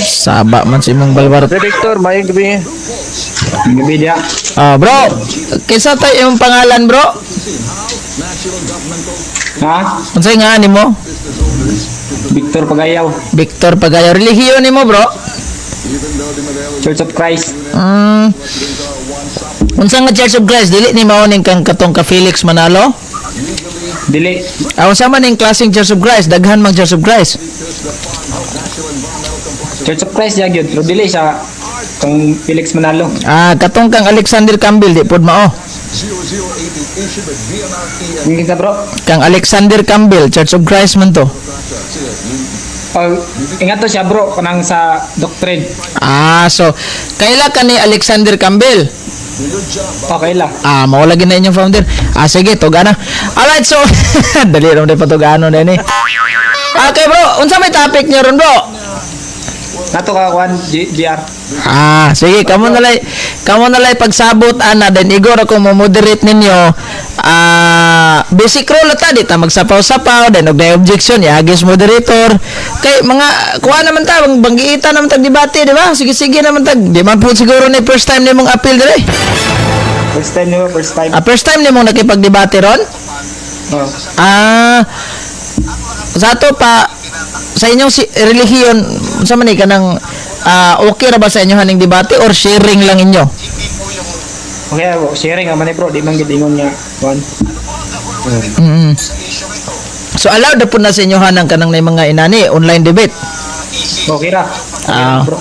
Saba man si mong balbar. Brother Victor, mayong gabi. Gabi dia. Bro, kisa tayo yung pangalan, bro? Ha? Unsay nga nimo? Victor Pagayaw. Victor Pagayo. Relihiyon nimo, bro? Church of Christ. Unsa nga Church of Christ? Dili ni mao ning kang katong ka Felix Manalo? Dili. Unsa man ning klaseng Church of Christ? Daghan mang Church of Christ. Church of Christ ya gyud. Pero dili sa kang Felix Manalo. Katong kang Alexander Campbell di pod mao. Ang kita bro. Kang Alexander Campbell, Church of Christ man to. Ingat to siya bro kanang sa doctrine. So kaila ka ni Alexander Campbell? Okay lang. Mao lagi na inyong founder. Sige, tugana. Alright, so dali ra mo patugano na ni. Okay, bro. Unsa may topic niyo ron, bro? Nato ka kwan GR. Sige, kamo na lay pagsabot ana then igor ako mo moderate ninyo. Basic rule ta di ta magsapaw-sapaw then og na objection iagis moderator. Kay mga kuha naman ta banggiita naman tag debate, di ba? Sige naman tag. Di man po siguro ni first time nimong appeal dire. First time niyo, first time. First time nimong nakipagdebate ron? Sa ato pa sa inyong relihiyon sa man ka nang okay ra ba sa inyo haning debate or sharing lang inyo? Okay, sharing naman bro, di man gid ingon nga kwan. So allowed na po na sa inyo hanang kanang na mga inani online debate. Okay ra. Bro.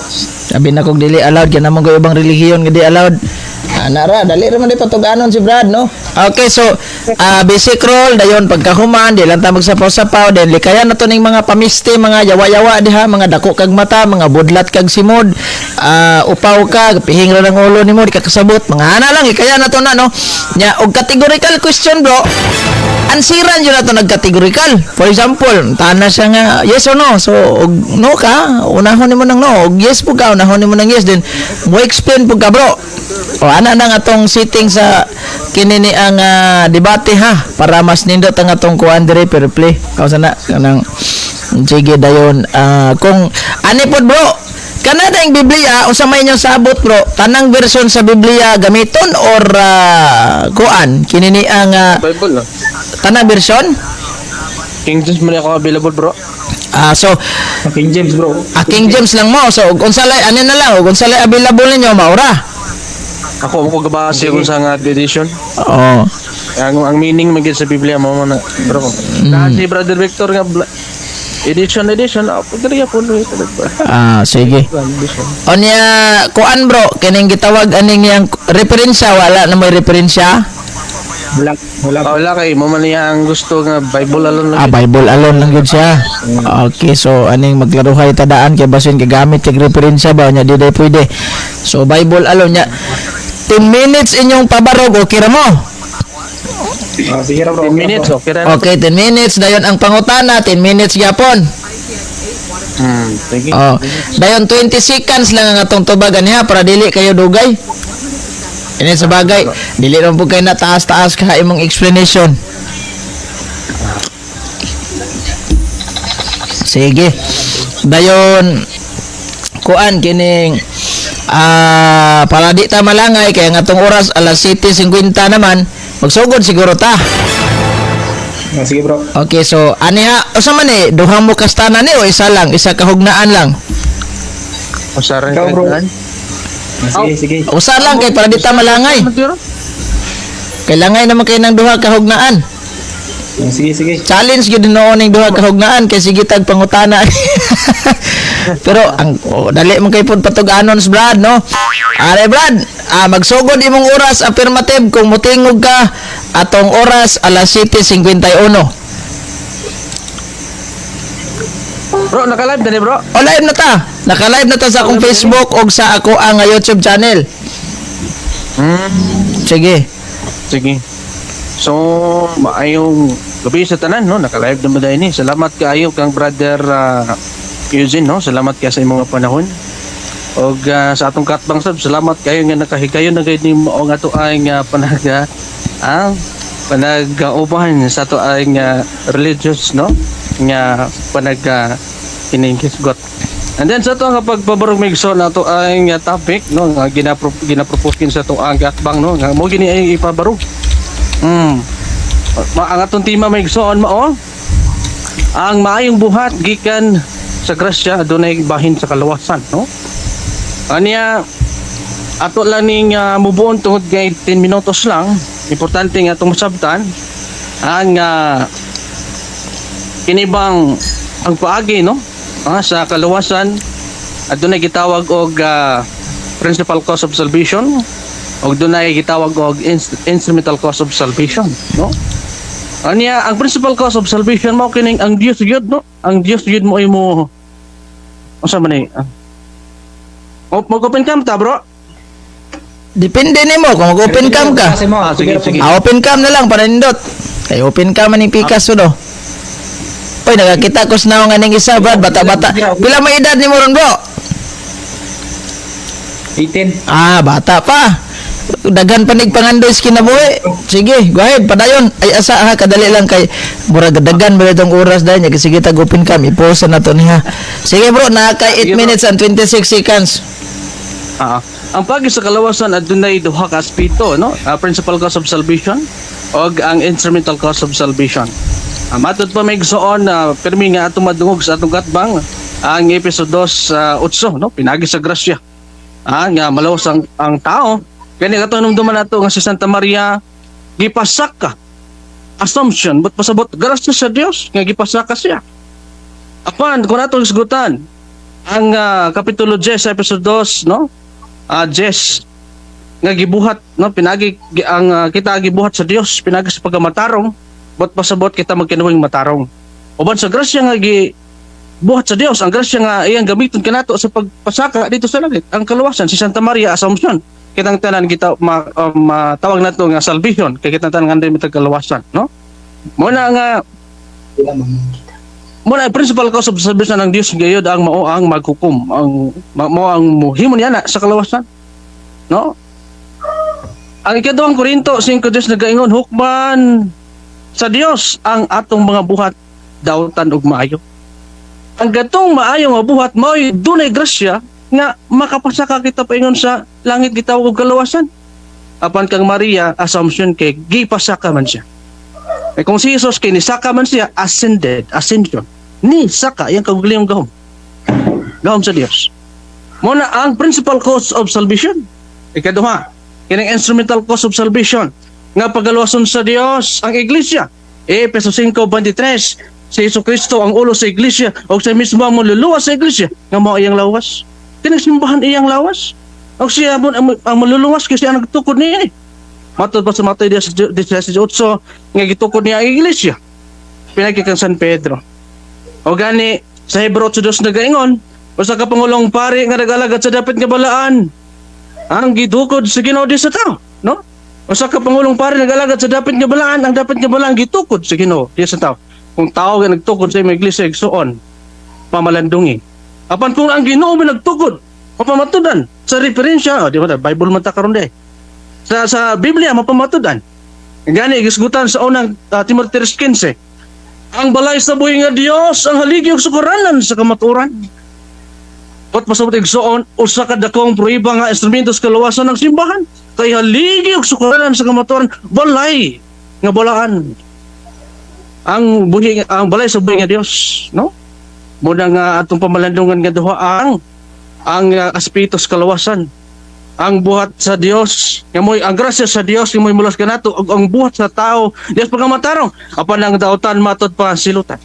Sabi na kog dili allowed yan namang ko ibang relihiyon nga di allowed. Nara, dali ra man di patuganon si Brad, no? Okay, so basic rule dayon pagkahuman di lang ta magsapaw-sapaw then likayan na to ning mga pamiste, mga yawa-yawa diha, mga dako kag mata, mga budlat kag simod, upaw ka, pihing ra ng ulo nimo di ka kasabot, mga ana lang ikaya na to na, no? Nya og categorical question, bro. Ansiran yun na to nag-categorical. For example, tana siya nga yes or no. So og no ka, unahon nimo nang no, og yes pug ka, unahon nimo nang yes, then mo explain pug ka, bro. Ana nang atong sitting sa kini ni ang debate ha para mas nindot ang atong kuan dire per play. Kausa na kanang sige dayon kung ani pod, bro. Kana dayong Biblia unsa may inyong sabot, bro? Tanang version sa Biblia gamiton or kuan kini ni ang Bible na. tanang version? King James man ako available, bro. So King James bro. King James lang mo. So unsa lay ano na lang, unsa lay available ninyo maura? Ako gabase kung sa nga edition. Oo. Ang meaning magid sa Biblia mo na, bro. Si Brother Victor nga edition pagdariya po Sige. Onya kuan, bro, kining gitawag aning yang referensya wala na may referensya? Wala. Kay mo man niya ang gusto nga Bible alone lang. Bible alone lang gid siya. Okay, so aning maglaruhay tadaan kay basin gamit kay referensya ba nya di day pwede. So Bible alone nya 10 minutes inyong pabarog, okay ra mo? Sige ra bro. 10 minutes okay ra. Okay, 10 minutes dayon ang pangutana 10 minutes gyapon. Thank you. Dayon 20 seconds lang ang atong tubagan niya para dili kayo dugay. Ini sa bagay, dili ra po kayo na taas-taas ka imong explanation. Sige. Dayon kuan kining para di ta malangay kaya nga atong oras alas 7:50 naman magsugod siguro ta. Sige bro. Okay, so aniha usa man duha mo kastanan ni o isa lang, isa kahugnaan lang. Usaran Ikaw, bro. ka. Sige. Usa lang kay para di ta malangay. Kailangan naman kayo ng duha kahugnaan. Sige. Challenge gyud noon ning duha kahugnaan kay sige tag pangutana. Pero ang dali man kay pud patuganon Brad, no? Are Brad, magsugod imong oras affirmative kung mutingog ka atong oras alas 7:51. Bro, naka-live na ni bro. Live na ta. Naka-live na ta sa akong Facebook o sa ako ang YouTube channel. Sige. So, maayong gabi sa tanan, no? Naka-live na ba ni? Salamat kaayo kang brother Eugene, no? Salamat kaya sa imong panahon. Og sa atong katbang sab, salamat kayo nga nakahigayon na gayud nimo nga to ay nga panag-ubahan sa to ay nga religious, no? Nga kining kisgot. And then sa ito nga pagpabarog may gusto na ito ang topic no nga ginapropose kin sa ito ang gatbang no nga mo gini ay ipabarog. Ang atong tema may gusto mao ang maayong buhat gikan sa grasya adunay bahin sa kalawasan no. Anya ato lang ning mubuon tungod kay 10 minutos lang. Importante nga itong masabtan ang kinibang ang paagi no sa kalawasan adunay gitawag og principal cause of salvation og dunay gitawag og instrumental cause of salvation no. Anya ang principal cause of salvation mao kining ang Dios gyud no. Ang Dios gyud mo imo unsa man ni mag-open cam ta bro. Depende nimo kung mag-open cam ka. Sige. Open cam na lang para nindot. Kay open cam man ni Picasso do. Oy, nagakita ko sa nga ning isa, Brad, bata-bata. Pila may edad nimo ron, bro? 18. Ah, bata pa. Daghan panig pangandoy sa kinabuhi. Sige, go ahead, padayon. Ay asa ha, kadali lang kay murag daghan ba itong oras dahil niya. Sige, tag-open cam. I-pause na to niya. Sige, bro, naka 8 minutes and 26 seconds. Ang pagi sa kalawasan adunay duha ka aspeto no, principal cause of salvation og ang instrumental cause of salvation. Matod pa may gsoon permi nga atong madungog sa atong gatbang ang episode 2 8 no, pinagi sa grasya. Nga malawas ang tao kani katong duman nato nga si Santa Maria gipasaka assumption but pasabot grasya sa Dios nga gipasaka siya. Apan kung atong isgutan ang kapitulo 10 sa episode 2 no, Jess nga gibuhat no pinagi ang kita gibuhat sa Dios pinagi sa pagamatarong but pasabot kita magkinuwing matarong uban sa grasya nga gibuhat sa Dios ang grasya nga iyang gamiton kanato sa pagpasaka dito sa langit ang kaluwasan si Santa Maria Assumption kitang tanan kita matawag nato nga salvation kay kitang tanan nga mitag kaluwasan no mo na nga muna ang principal cause of salvation ng Diyos gayud ang mao ang maghukom ang mao ang muhimo niya sa kalawasan no. Ang ikaduhang Korinto 5:10 nagaingon hukman sa Dios ang atong mga buhat dawtan ug maayo. Ang gatong maayo nga buhat mao dunay grasya nga makapasaka kita paingon sa langit gitawag og kalawasan. Apan kang Maria Assumption kay gipasaka man siya. Eh kung si Jesus kay nisaka man siya ascension ni saka yang kaguliong gahom sa Dios. Muna ang principal cause of salvation. Ikaduha kining instrumental cause of salvation nga pagaluwason sa Dios ang iglesia. Efeso 5:23 si Jesucristo ang ulo sa iglesia o siya mismo ang maluluwas sa iglesia nga mao iyang lawas. Kining simbahan iyang lawas. O siya ang maluluwas kasi ang nagtukod niya matod pa sa Mateo 16:8 nga gitukod niya ang iglesia pinagi kang San Pedro. O gani sa Hebreo 2:2 nagaingon usa ka pangulong pari nga nag-alagad sa dapit nga balaan ang gitukod sa Ginoo di sa tao no. Usa ka pangulong pari nag-alagad sa dapit nga balaan ang dapit nga balaan gitukod sa Ginoo di sa tao. Kung tao nga nagtukod sa iglesia igsuon pamalandungi. Apan kung ang Ginoo man nagtukod mapamatudan sa referensya di ba Bible man ta karon di sa Biblia mapamatudan gani gisgutan sa unang Timoteo 3:15 ang balay sa buhi nga Dios ang haligi ug sukaranan sa kamaturan. Pat pasabot igsuon usa ka dakong pruiba nga instrumento sa kaluwasan ng simbahan kay haligi ug sukaranan sa kamaturan balay nga balaan ang buhi ang balay sa buhi nga Dios no. Muna nga atong pamalandungan nga duha ang aspeto sa kaluwasan ang buhat sa Dios nga moy ang grasya sa Dios nga moy mulas kanato ug ang buhat sa tao Dios pagamatarong apan ang dautan matod pa silutan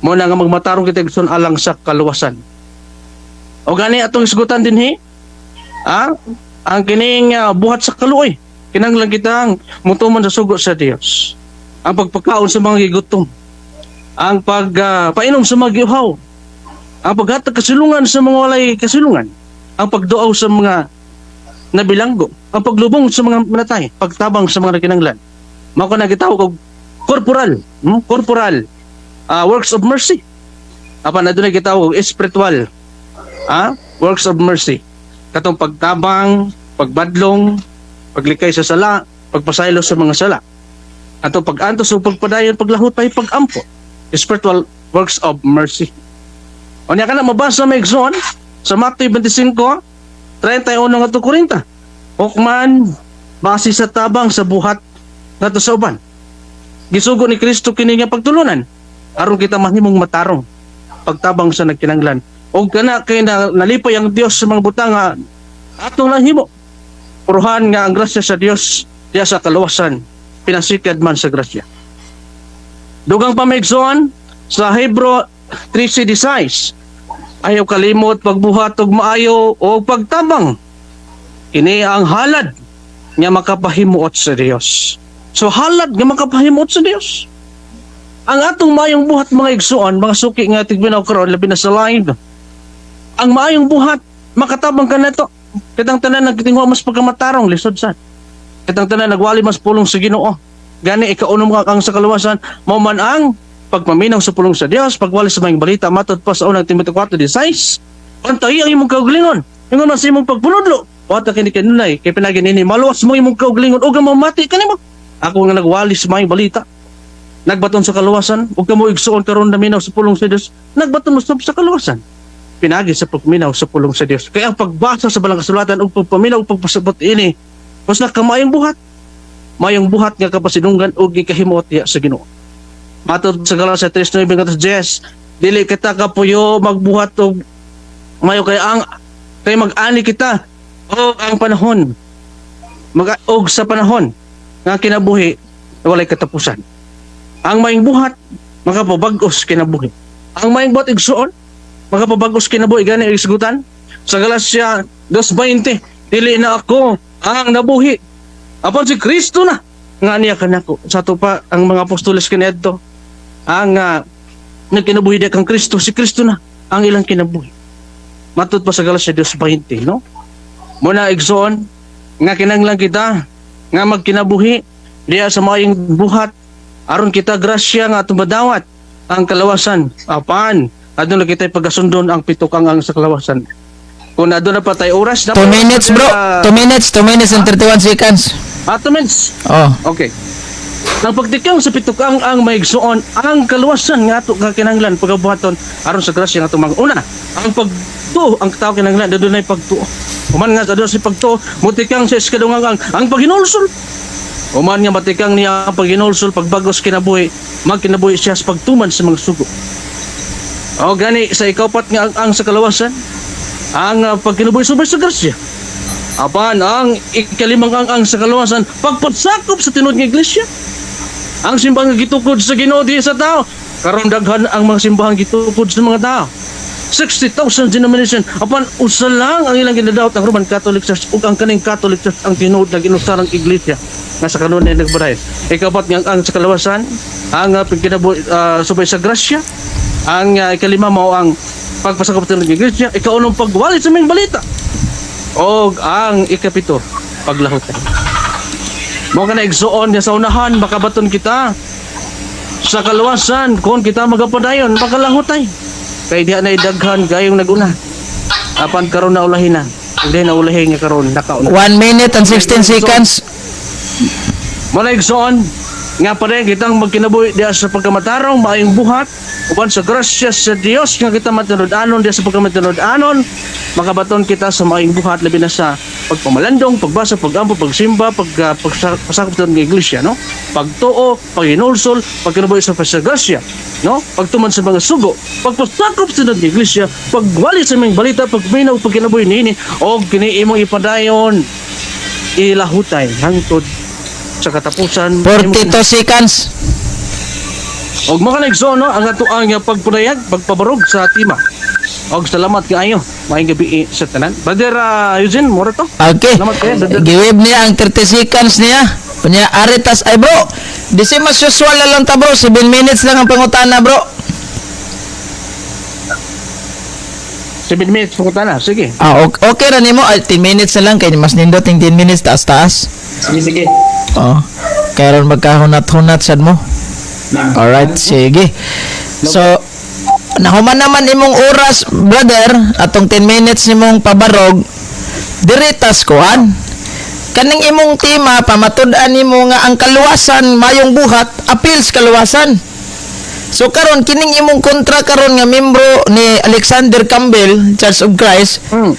mo na nga magmatarong kita igsoon alang sa kaluwasan o gani atong isgutan dinhi ang kining buhat sa kaluoy kinahanglan kitang mutuman sa sugo sa Dios ang pagpakaon sa mga gigutom ang pagpainom sa mga giuhaw ang paghatag kasilungan sa mga walay kasilungan ang pagduaw sa mga nabilanggo ang paglubong sa mga manatay pagtabang sa mga nakinanglan mao ka nagitawag og corporal works of mercy apan adunay gitawag og spiritual works of mercy katong pagtabang pagbadlong paglikay sa sala pagpasaylo sa mga sala ato pag-antos ug pagpadayon paglahot pay pag-ampo spiritual works of mercy O niya ka na mabasa may igsoon sa Matthew 25, 31 nga to 40. Hukman base sa tabang sa buhat ngadto sa uban. Gisugo ni Kristo kini nga pagtulunan aron kita mahimong matarong pagtabang sa nagkinanglan. O kana kay nalipay ang Dios sa mga butang nga atong nahimo. Puruhan nga ang grasya sa Dios diya sa kaluwasan pinasikad man sa grasya. Dugang pamaigsoon sa Hebro 13:16 ayaw kalimot pagbuhat og maayo o pagtabang. Kini ang halad nga makapahimuot sa Dios. So halad nga makapahimuot sa Dios. Ang atong maayong buhat mga igsoon, mga suki nga tigminaw karon labi na sa live. Ang maayong buhat makatabang ka nato. Kitang tanan nagtingwa mas pagkamatarong lisod sad. Kitang tanan nagwali mas pulong sa Ginoo. Gani ikaunom ka ang sa kaluwasan mao man ang pagpaminaw sa pulong sa Dios, pagwali sa mga balita matod pa sa unang Timoteo 4:16. Pantay ang imong kaugalingon. Ingon man sa imong pagpunudlo. Wata kini kanunay kay pinaginini maluwas mo imong kaugalingon ug mamati kanimo. Ako nga nagwali sa mga balita. Nagbaton sa kaluwasan ug kamo igsuon karon na minaw sa pulong sa Dios. Nagbaton mo sa kaluwasan. Pinagi sa pagminaw sa pulong sa Dios. Kaya ang pagbasa sa balang kasulatan ug pagpaminaw ug pagpasabot ini mas nakamayong buhat. Mayong buhat nga kapasidunggan ug gikahimuot diha sa Ginoo. Matod sa Galatia 3:9-10, dili kita kapuyo magbuhat og mayo kay mag-ani kita og ang panahon og sa panahon nga kinabuhi walay katapusan. Ang mayong buhat makapabag-os kinabuhi. Ang mayong buhat igsuon makapabag-os kinabuhi gani isgutan sa Galatia 2:20, dili na ako ang nabuhi apan si Kristo na nga niya kanako. Sa to pa ang mga apostoles kaniadto ang nagkinabuhi di kang Kristo, si Kristo na ang ilang kinabuhi. Matod pa sa Galatia 2:20, no? Muna igsoon nga kinanglan kita nga magkinabuhi diya sa maayong buhat aron kita grasya nga atong madawat ang kalawasan apan aduna kita pagasundon ang pitukang ang sa kalawasan. Kung aduna pa tay oras na 2 minutes bro. 2 minutes and 31 seconds. 2 minutes. Oh. Okay. Nang pagtikang sa pitukang ang maigsuon ang kaluwasan nga ato kinahanglan pagabuhaton aron sa grasya nga atong mga una ang pagtuo ang tao kinahanglan adunay pagtuo. Human nga aduna si pagtuo mutikang sa iskadungang ang paghinulsol. Human nga matikang niya ang paghinulsol pagbagos kinabuhi magkinabuhi siya sa pagtuman sa mga sugo. O gani sa ikaupat nga ang sa kalawasan ang pagkinabuhi subay sa grasya. Apan ang ikalimang ang sa kalawasan pagpagsakop sa tinud nga iglesia. Ang simbahan nga gitukod sa Ginoo diha sa tao karon daghan ang mga simbahan gitukod sa mga tao. 60,000 denomination apan usa lang ang ilang ginadaot ang Roman Catholic Church ug ang kaning Catholic Church ang tinuod na ginusarang iglesia nga sa kanunay nagbaray. Ikapat nga ang sa kalawasan ang pagkinabuhi subay sa grasya. Ang ikalima mao ang pagpasakop sa iglesia, ikaunong pagwali sa mga balita. O ang ikapito, paglahutan. Mo ka na igsuon nga sa unahan, makabaton kita sa kaluwasan, kung kita magapadayon, makalahutay. Kaya diha na idaghan gayong naguna. Apan karon na ulahin na. Hindi na ulahin nga karon nakauna. 1 minute and 16 seconds. Mo na igsuon nga pa rin kitang magkinabuhi diya sa pagkamatarong maayong buhat uban sa grasya sa Dios nga kita matinud-anon diya sa pagkamatinud-anon makabaton kita sa maayong buhat labi na sa pagpamalandong, pagbasa, pagampo, pagsimba, pagsakop sa iglesia, no? Pagtuo, paghinulsol, pagkinabuhi sa grasya, no? Pagtuman sa mga sugo, pagpasakop sa iglesia, pagwali sa mga balita, pagminaw, pagkinabuhi nini o kini imong ipadayon ilahutay hangtod sa katapusan 42 seconds. og mga nagsono ang ato ang pagpunayag pagpabarog sa tima og salamat kaayo maayong gabi sa tanan brother Eugene mura to Okay. salamat kayo brother. Giwib niya ang 30 seconds niya. Kunya aritas ay bro. Di si mas usual na lang ta bro. 7 minutes lang ang pangutana bro. 7 minutes pumunta na sige Okay ra nimo. Ay 10 minutes na lang kay mas nindot yung 10 minutes taas-taas. Sige. Oh. Kaya ron magkahunat-hunat sad mo. Alright, sige. So, nahuman naman imong oras, brother, atong 10 minutes nimong pabarog, diritas kuan. Kaning imong tema, pamatud-an nimo nga ang kaluwasan, mayong buhat, appeals kaluwasan. So karon kining imong kontra karon nga membro ni Alexander Campbell, Church of Christ, Hmm.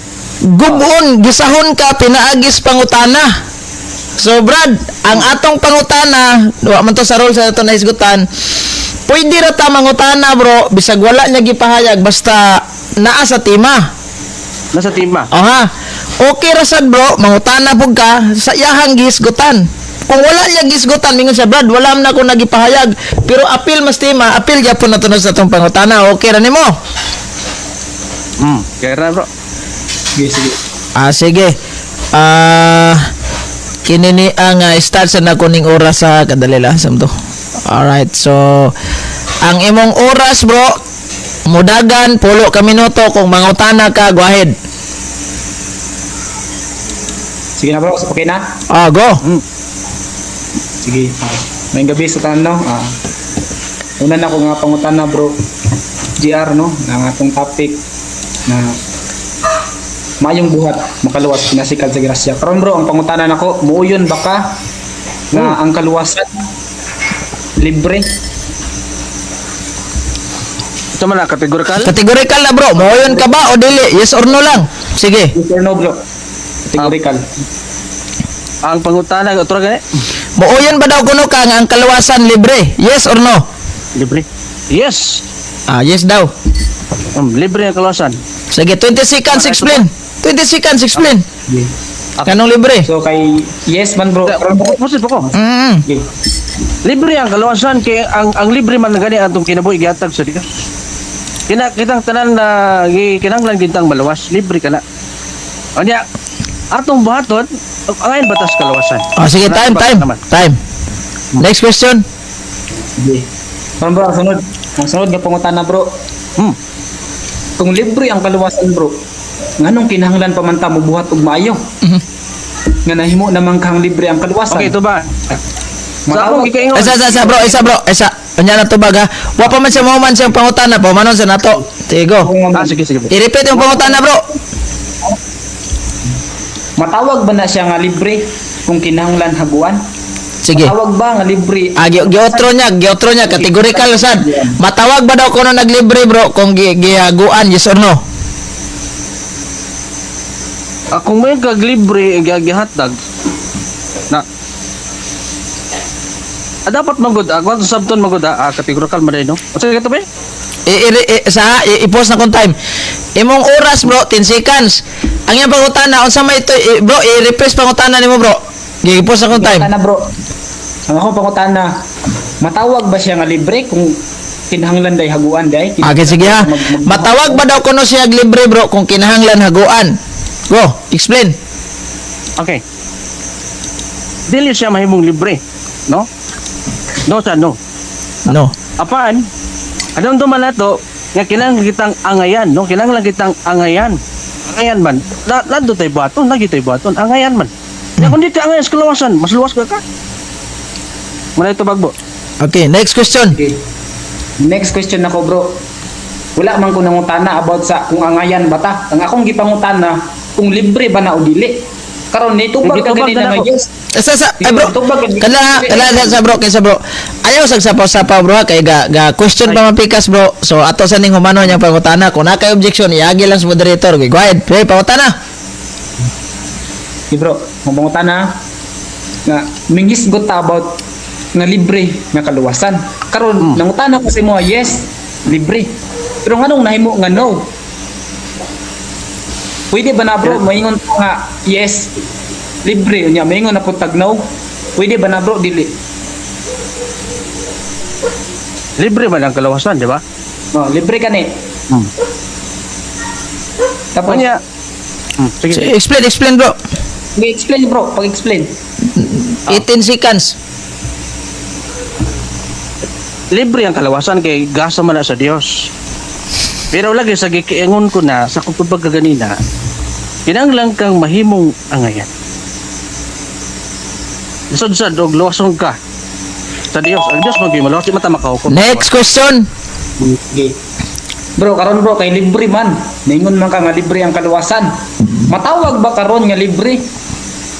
gubon gisahon ka pinaagis pangutana. So Brad, ang atong pangutana, wa man to sa role sa ato na isgutan. Pwede ra ta mangutana bro, bisag wala niya gipahayag basta naa sa tema. Nasa tima. Aha. Okay ra sad bro, mangutana pug ka sa iyahang gisgutan. Kung wala niya gisgutan mingon siya, Brad, wala man ako nagipahayag, pero apil mas tema, apil gyapon nato sa atong pangutana. Okay ra nimo? Kaya na bro. Sige, sige. Sige. Kini ni ang start sa nakuning oras sa kadalila samto. Alright, so ang imong oras bro, mudagan pulo ka minuto kung mangutana ka, go ahead. Sige na bro, okay na? Go. Sige. May gabi sa tanan no. Una na ko nga pangutana bro. GR no, ang atong topic na mayong buhat makaluwas pinasikal sa grasya. Karon bro, ang pangutana nako, muuyon ba ka na ang kaluwasan libre? Ito man na, kategorikal. Categorical na bro, moyon ka ba o dili? Yes or no lang? Sige. Yes or no bro? Categorical. Ang pangutana, ito ra gani? Moyon ba daw kuno ka nga ang kaluwasan libre? Yes or no? Libre. Yes. Yes daw. Libre ang kaluwasan. Sige, 20 seconds explain. 20 seconds explain. Okay. Kanong libre? So kay yes man bro. Karon bro. Pusit po ko. Okay. Libre ang kaluwasan kay ang libre man na gani atong kinabuhi gihatag sa Dios. Kitang tanan na kinahanglan gintang maluwas, libre ka na. Anya atong buhaton ang ayon batas kaluwasan. Sige, time. Next question. Okay. Karon bro, ang sunod nga pangutana bro. Kung libre ang kaluwasan bro, nganong kinahanglan pa man ta mo buhat og maayo? Nga nahimo namang kang libre ang kaluwasan. Okay, ito ba? Sa Matawag- akong gikaingon. Isa bro. Unya na tubag ha. Wa pa man siya mo man siyang pangutana pa manon sa nato. Sige go. Sige. I-repeat yung pangutana bro. Matawag ba na siya nga libre kung kinahanglan haguan? Sige. Matawag ba nga libre? Giotro niya, categorical sad. Matawag ba daw kuno naglibre bro kung gihaguan, yes or no? Kung may kaglibre gihatag na dapat magud ako sa sabton magud kategorikal man no. Sige to ba? I-post na kung time. Imong oras bro, 10 seconds. Ang iyang pangutana, unsa may ito, bro, i-repress pangutana nimo bro. I-post na kung time. Pangutana bro. Ang ako pangutana, matawag ba siya nga libre kung kinahanglan day haguan day? Okay, sige ha. Matawag ba daw kuno siya libre bro kung kinahanglan haguan? Go, explain. Okay. Dili siya mahimong libre, no? No sa no. No. Apaan? Adong duman nato nga kinahanglan kitang angayan, no? Kinahanglan kitang angayan. Angayan man. Lado tay baton, lagi tay baton. Angayan man. Ya kundi ti angayan sa kaluwasan, mas luwas ka ka. Muna ito bagbo. Okay, next question. Okay. Next question ako bro. Wala man ko nangutana about sa kung angayan ba ta. Ang akong gipangutana kung libre ba na o dili. Karon nito ba Dito ba kagani na ako? yes? Bro. Kala bro. Ayaw sagsapaw-sapaw bro ha, kay ga question pa mapikas bro. So ato sa ning humano nya pangutana kung na kay objection iagi lang sa moderator. Okay, go ahead. Play pangutana. Okay bro, ang pangutana nga mingisgot ta about nga libre nga kaluwasan. Karon nangutana ko sa imo yes, libre. Pero nganong nahimo nga no? Pwede ba na bro, maingon ta nga yes, libre unya maingon na putag no? Pwede ba na bro dili? Libre man ang kaluwasan, di ba? Oh, libre ka ni. Tapos Kanya. Sige. So, explain bro. explain bro, pag-explain. 18 seconds. Libre ang kalawasan kay gasa man na sa Dios. Pero lagi sa gikiingon ko na sa kutubag kaganina, kinahanglan kang mahimong angayan. Lisod-sad og luwason ka sa Dios. Ang Dios magbimalos, di mata makahukom. Next question. Okay. Bro, karon bro kay libre man. Ningon man ka nga libre ang kaluwasan. Matawag ba karon nga libre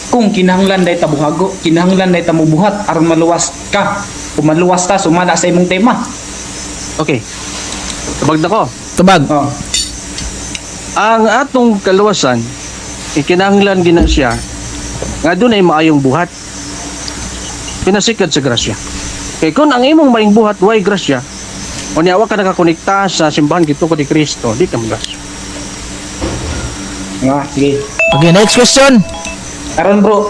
kung kinahanglan day tabuhago, kinahanglan day tamubuhat aron maluwas ka. Kung maluwas ta sumala sa imong tema. Okay. Tubag na ko. Tubag. Oh. Ang atong kaluwasan, ikinahanglan gina siya, nga doon ay maayong buhat. Pinasikad sa grasya. Kaya kung ang imong maayong buhat, way grasya, o niyawa ka nakakonekta sa simbahan gito ko ni Kristo, di ka magrasya. Sige. Okay, next question. Karon bro.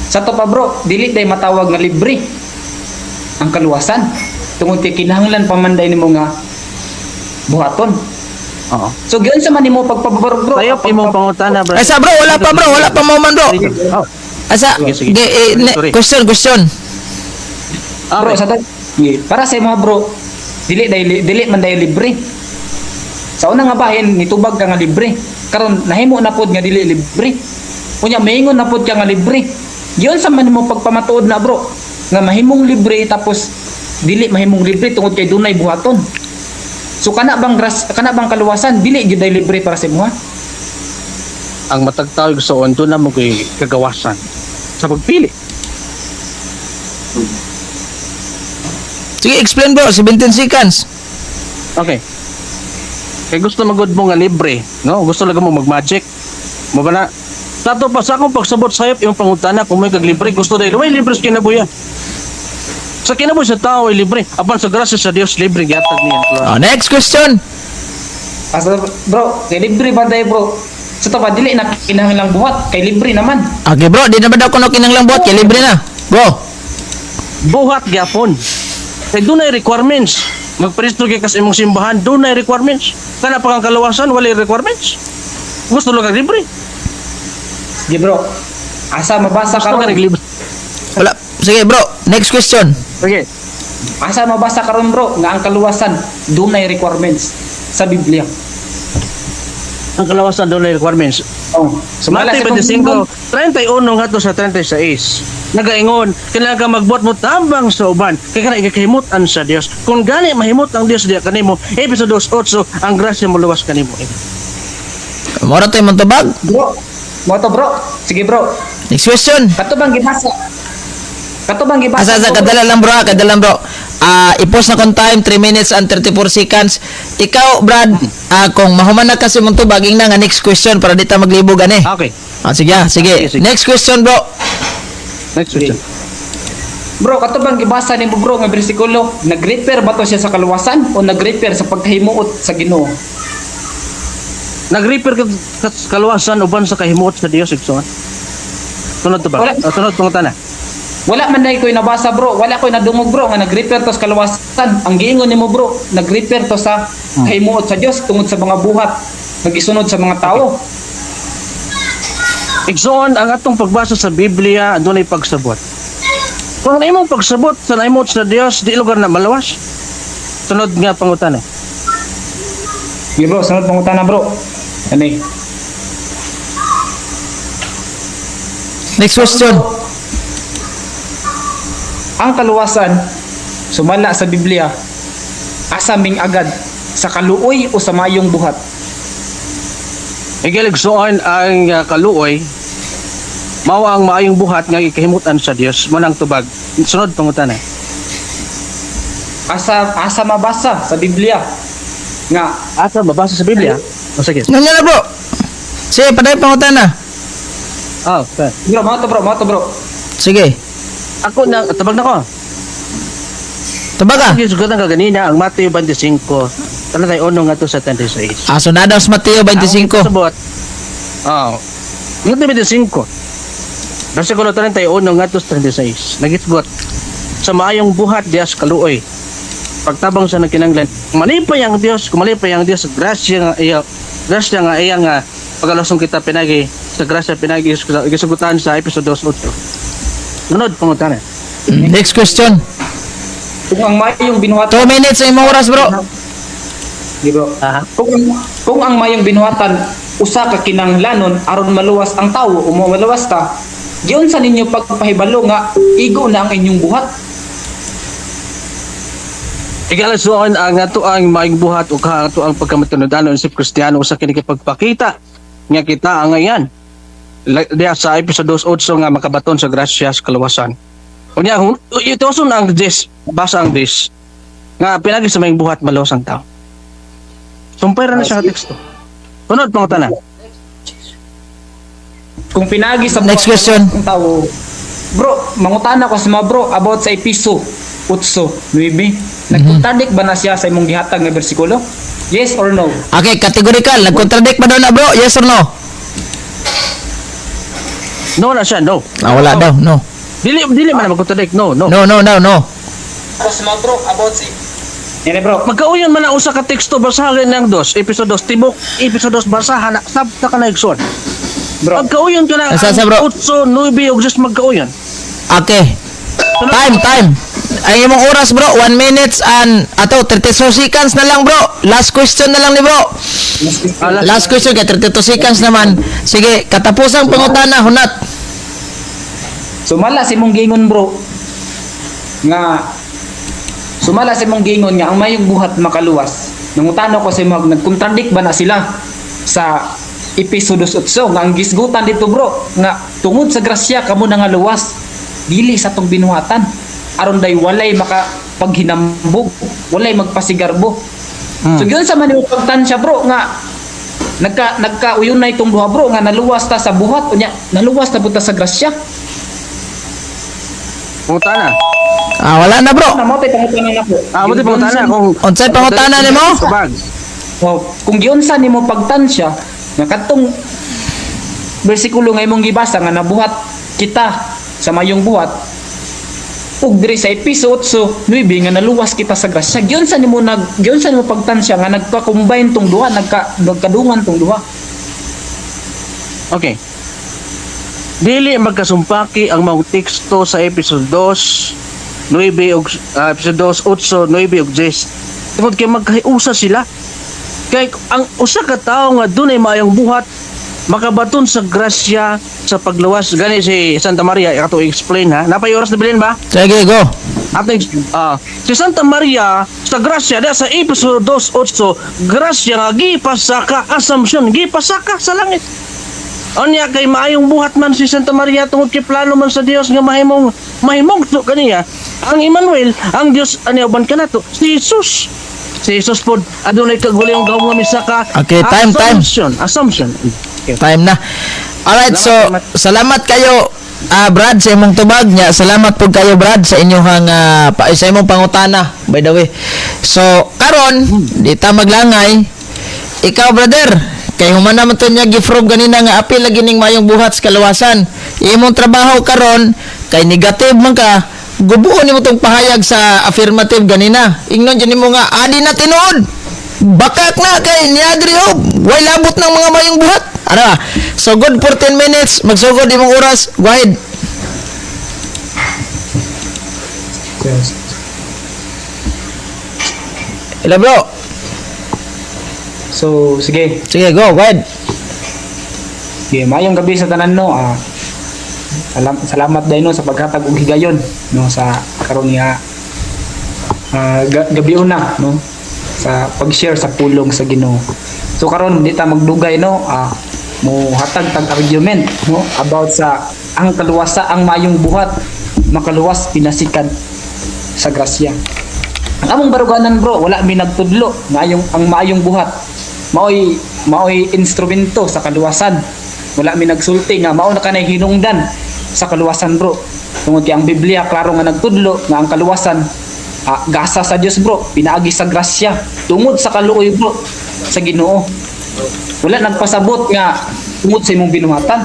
Sa to pa bro, dili day matawag nga libre ang kaluwasan. Tungod kay kinahanglan pamanday nimo nga buhaton. Oo. So giun sa man nimo pagpabor bro. Tayo imong pangutana, bro. Asa bro, wala pa mo man bro. Oh. Asa, Sige. Sorry. question. Bro, Okay. sa para sa mga bro, dili man day libre. Sa una nga bahin nitubag ka nga libre. Karon nahimo na pod nga dili libre. Unya maingon na pod ka nga libre. Giun sa man mo pagpamatuod na bro, nga mahimong libre tapos dili mahimong libre tungod kay dunay buhaton. So kana bang kaluwasan dili gyud ay libre para sa imo ha? Ang matagtawag sa ondo na mo kay kagawasan sa pagpili. Sige, explain bro, 17 seconds. Okay. Kaya gusto magod mo nga libre, no? Gusto lang mo mag-magic. Mo ba na? Tato pa sa akong pagsabot sayop yung pangutana kung may kaglibre, gusto dahil may libre sa kinabuya. Sa kinabuhi sa tao ay libre. Apan sa grasya sa Dios libre gihatag niya. Oh, next question. Asa bro, kay libre ba day bro? Sa to pa dili na kinahanglang buhat kay libre naman. Okay bro, di na ba daw kuno kinanglang buhat kay libre na. Bro. Buhat gyapon. Kay dunay requirements. Magpresto kay kas imong simbahan, dunay requirements. Kana pa kang kaluwasan wala requirements. Gusto lang kag libre. Di bro. Asa mabasa Gusto ka karon? naglibre. Wala. Sige bro, next question. Okay. Asa mabasa karon bro nga ang kaluwasan dunay requirements sa Biblia. Ang kalawasan dunay requirements. Oh, sumala Matthew sa 25, 31 ngadto sa 36. Nagaingon, kailangan ka magbuhat mo tambang sa uban. Kaya kana ikahimutan sa Dios. Kung gani mahimot ang Dios diya kanimo, episode 8, ang grasya mo luwas kanimo. Mora tayo mong tubag. bro. Mo to bro. Sige bro. Next question. Katubang gibasa. Asa kadala lang bro, kadala lang bro. I-post na kung time 3 minutes and 34 seconds. Ikaw Brad, kung mahuman na kasi mong tubag ing na nga next question para di ta maglibog ani. Okay. Sige. Sige. Next question bro. Next question. Bro, katubang gibasa nimo bro nga bersikulo, nag-refer ba to siya sa kaluwasan o nag-refer sa pagkahimuot sa Ginoo? Nag-repair ka sa kaluwasan uban sa kahimuot sa Dios igsoon. Tunod to ba? Wala. Tunod pangutana. Wala man dai koy nabasa bro, wala koy nadungog bro nga nag-refer to sa kaluwasan. Ang giingon nimo bro, nag-refer to sa kahimuot sa Dios tungod sa mga buhat, nagisunod sa mga tao. Igsoon ang atong pagbasa sa Biblia adunay pagsabot. Kung ang imong pagsabot sa naimot sa Dios, di lugar na malawas. Tunod nga pangutana. Sige bro, sunod pangutana bro. Ani? Next question. Ang kaluwasan sumala sa Biblia asa ming agad sa kaluoy o sa mayong buhat. Igaligsoon ang kaluoy mao ang maayong buhat nga ikahimutan sa Dios mo nang tubag. Sunod pangutana. Asa mabasa sa Biblia nga Asa mabasa sa Biblia? O sige. Ganyan na bro. Sige, paday pangutan na. Oh, okay. bro, mo to bro. Sige. Ako na tabag na ko. Tubag ka. Sige sugatan ka ganina ang Mateo 25. Talatay 1 ngadto sa 36. Sunod daw sa Mateo 25. Sabot. Oh. Mateo 25. Versikulo 31 ngadto sa 36. Nagitgot sa maayong buhat dias kaluoy. Pagtabang sa nagkinanglan, malipay ang Dios, kumalipay ang Dios, grasya nga iya nga pagalusong kita pinagi sa grasya pinagi gisugutan sa episode 8. Sunod pangutana. Next question. Kung ang mayong 2 binuhatan, minutes sa imong oras bro. di bro. Aha. Kung ang mayong binuhatan usa ka kinahanglanon aron maluwas ang tawo o maluwas ta, giun sa ninyo pagpahibalo nga igo na ang inyong buhat. Igalisuon ang ato ang maayong buhat o ato ang pagkamatunodanon sa Kristiyano sa kini pagpakita nga kita ang ngayon. Diya sa episode 8 nga makabaton sa grasya sa kaluwasan. Unya ito ang 10 basa ang 10. nga pinagi sa may buhat maluwas ang tao. Sumpay ra na siya teksto. Sunod pangutana. Kung pinagi sa Next buhat question. ng tao, bro, mangutana ko sa mga bro about sa episo 8:9. Nagkontradik ba na siya sa imong gihatag nga bersikulo? Yes or no? Okay, categorical. Nag-contradict ba daw na bro? Yes or no? No na siya, no. Wala daw. No. Dili man na magkontradict. No. No, no, no, no. Ako sa mga bro about si Yan bro. Magkauyon man ang usa ka teksto basahin ng episode 2 tibok episode 2 basahan na sabta ka na igsoon. Bro. Magkauyon ka na Asa, bro? 8, 9 ug just magkauyon. Okay. Time. Ay imong oras bro, 1 minutes and 32 seconds na lang bro. Last question na lang ni bro. Last question kay 32 seconds naman. Sige, katapusang pangutana hunat. Sumala si mong gingon bro nga ang mayong buhat makaluwas. Nangutano ko sa mga nagkontradik ba na sila sa episode 8 nga ang gisgutan dito bro nga tungod sa grasya kamo na nga luwas dili sa tong binuhatan aron day walay makapaghinambog, walay magpasigarbo. So yun sa man yung pagtansya bro nga nagkauyon na itong duha bro nga naluwas ta sa buhat unya naluwas ta buta sa grasya. Pangutana. Wala na bro. Namo tay pangutana nako. Mo di pangutana kung Unsay pangutana nimo? Subag. Kung giunsa nimo pagtansya nga katong bersikulo nga imong gibasa nga nabuhat kita sa mayong buhat ug diri sa episode 9 nga naluwas kita sa grasya giunsa nimo pagtansya nga nagka-combine tong duha nagkadungan tong duha. Okay. Dili magkasumpaki ang mga teksto sa episode 2, 9 ug episode 2, 8, 9 ug 10. Tungod kay magkaiusa sila. Kay ang usa ka tawo nga dunay maayong buhat makabaton sa grasya sa pagluwas gani si Santa Maria ato explain ha. Napay oras na bilin ba? Sige, go. Ato si Santa Maria sa grasya da sa episode 2:8 grasya nga gipasaka assumption gipasaka sa langit. Unya kay maayong buhat man si Santa Maria tungod kay plano man sa Dios nga mahimong to kaniya. Ang Emmanuel, ang Dios ani uban kanato si Jesus. Si Jesus pod adunay kaguli ang gawon nga misaka. Okay, time. Assumption. Time na. Alright, so salamat kayo Brad sa imong tubag nya. Salamat po kayo Brad sa inyong sa imong pangutana by the way. So karon di ta maglangay. Ikaw brother, kay human naman to niya gifrom ganina nga apil lagi ning mayong buhat sa kaluwasan. Imong trabaho karon kay negative man ka, gubuon nimo tong pahayag sa affirmative ganina. Ingnon dyan nimo nga adi na tinuod. Bakak na kay niadri og way labot ng mga mayong buhat. Ano ba? So good for 10 minutes, magsugod imong oras. Go ahead. Hello bro. So sige. Sige, go ahead. Okay, mayong gabi sa tanan no. Salamat dahil no sa paghatag og higayon no sa karon nga gabi una no sa pag-share sa pulong sa Ginoo. So karon di ta magdugay no mo hatag tag argument no about sa ang kaluwasa ang mayong buhat makaluwas pinasikan sa grasya. Ang among baruganan bro wala mi nagtudlo nga ang maayong buhat maoy instrumento sa kaluwasan. Wala mi nagsulti nga mao na kanay hinungdan sa kaluwasan bro. Tungod kay ang Biblia klaro nga nagtudlo nga ang kaluwasan gasa sa Dios bro, pinaagi sa grasya tungod sa kaluoy bro sa Ginoo. Wala nagpasabot nga tungod sa imong binuhatan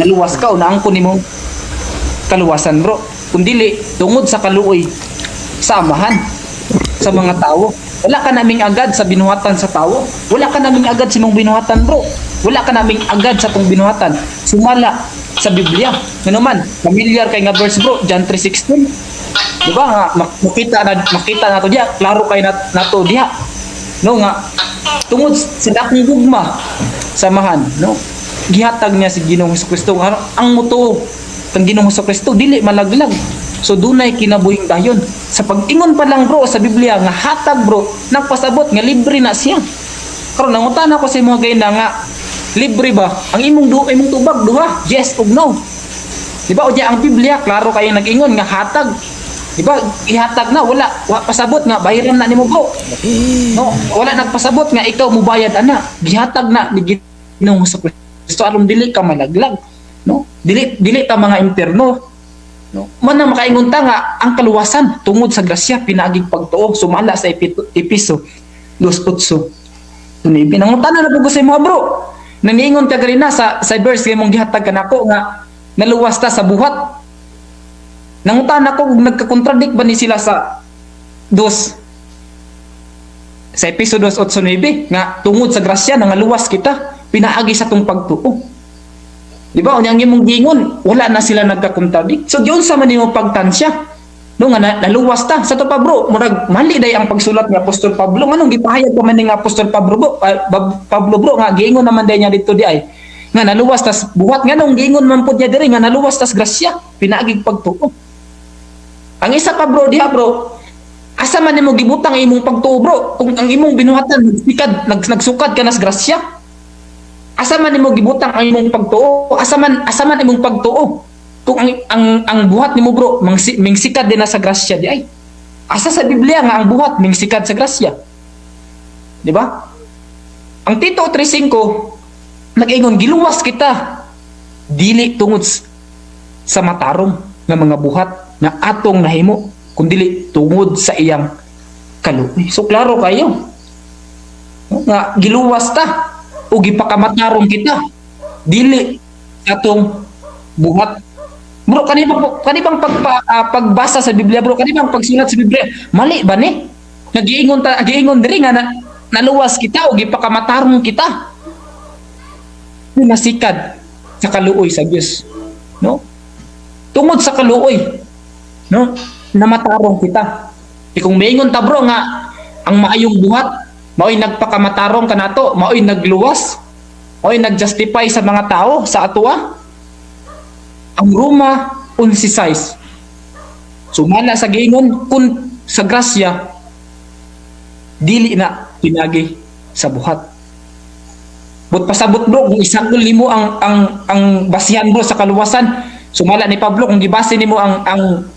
naluwas ka o naangkon nimong kaluwasan bro, kundili tungod sa kaluoy sa amahan sa mga tao. Wala ka naming agad sa binuhatan sa tao. Wala ka naming agad sa imong binuhatan bro. Wala ka naming agad sa tong binuhatan. Sumala sa Biblia. Ngano man, familiar kay nga verse bro, John 3:16. Diba nga makita nato diha, klaro kay nato diha. No nga tungod sa dakong gugma samahan, no. Gihatag niya si Ginoong Hesukristo ang mutuo kang Ginoong Hesukristo dili malaglag. So dunay kinabuhing dayon. Sa pag-ingon pa lang bro sa Biblia nga hatag bro, nagpasabot nga libre na siya. Karon nangutan ako sa imong gayna nga libre ba ang imong tubag duha? Yes ug no. Di ba o ang Biblia klaro kay nag-ingon nga hatag Di ba? Ihatag na, wala pasabot nga bayaran na nimo bro. No, wala nagpasabot nga ikaw mubayad ana. Gihatag na ni Ginoong Kristo aron dili ka malaglag, no? Dili ta mga impierno. No? Man na makaingon ta nga ang kaluwasan tungod sa grasya pinaaging pagtuo sumala sa Episo 2:8. Tuni pinangutan na po sa mga bro. Naniingon ka rin na sa verse kay mong gihatag kanako nga naluwas ta sa buhat. Nangutan ako kung nagka-contradict ba ni sila sa sa Episo 2:8 nga tungod sa grasya nangaluwas kita pinaagi sa tong pagtuo. Di ba? Unyang imong gingon, wala na sila nagka-contradict. So diyon sa man imong pagtansya. No nga naluwas ta. Sa to pa bro, murag mali day ang pagsulat ni Apostol Pablo. Anong gipahayag pa man ni Apostol Pablo bro? Pablo bro nga giingon naman day niya dito di ay nga naluwas tas buhat nga nung giingon man pud niya diri nga naluwas tas grasya pinaagig pagtuo. Ang isa pa bro, diha bro, asa man nimo gibutang imong pagtuo bro, kung ang imong binuhatan nagsukad ka nas grasya. Asa man nimo gibutang ang imong pagtuo, asa man imong pagtuo. Kung ang buhat nimo bro, mingsikad din na sa grasya di ay. Asa sa Biblia nga ang buhat mingsikad sa grasya. Di ba? Ang Tito 3:5 nag-ingon giluwas kita dili tungod sa matarong nga mga buhat na atong nahimo kundi tungod sa iyang kaluoy. So klaro kayo nga giluwas ta o gipakamatarong kita dili atong buhat. Bro, kanibang pagbasa sa Biblia bro, kanibang pagsulat sa Biblia mali ba ni? Nagiingon diri nga naluwas kita o gipakamatarong kita nasikad sa kaluoy sa Dios, no? Tungod sa kaluoy, no, namatarong kita. Kung maingon ta bro nga ang maayong buhat mao'y nagpakamatarong kanato, mao'y nagluwas, mao'y nagjustify sa mga tao sa atoa. Ang Roma 11:6 sumala sa giingon kun sa grasya dili na pinagi sa buhat. But pasabot bro kung isagol nimo ang basihan bro sa kaluwasan, sumala ni Pablo kung gibase nimo ang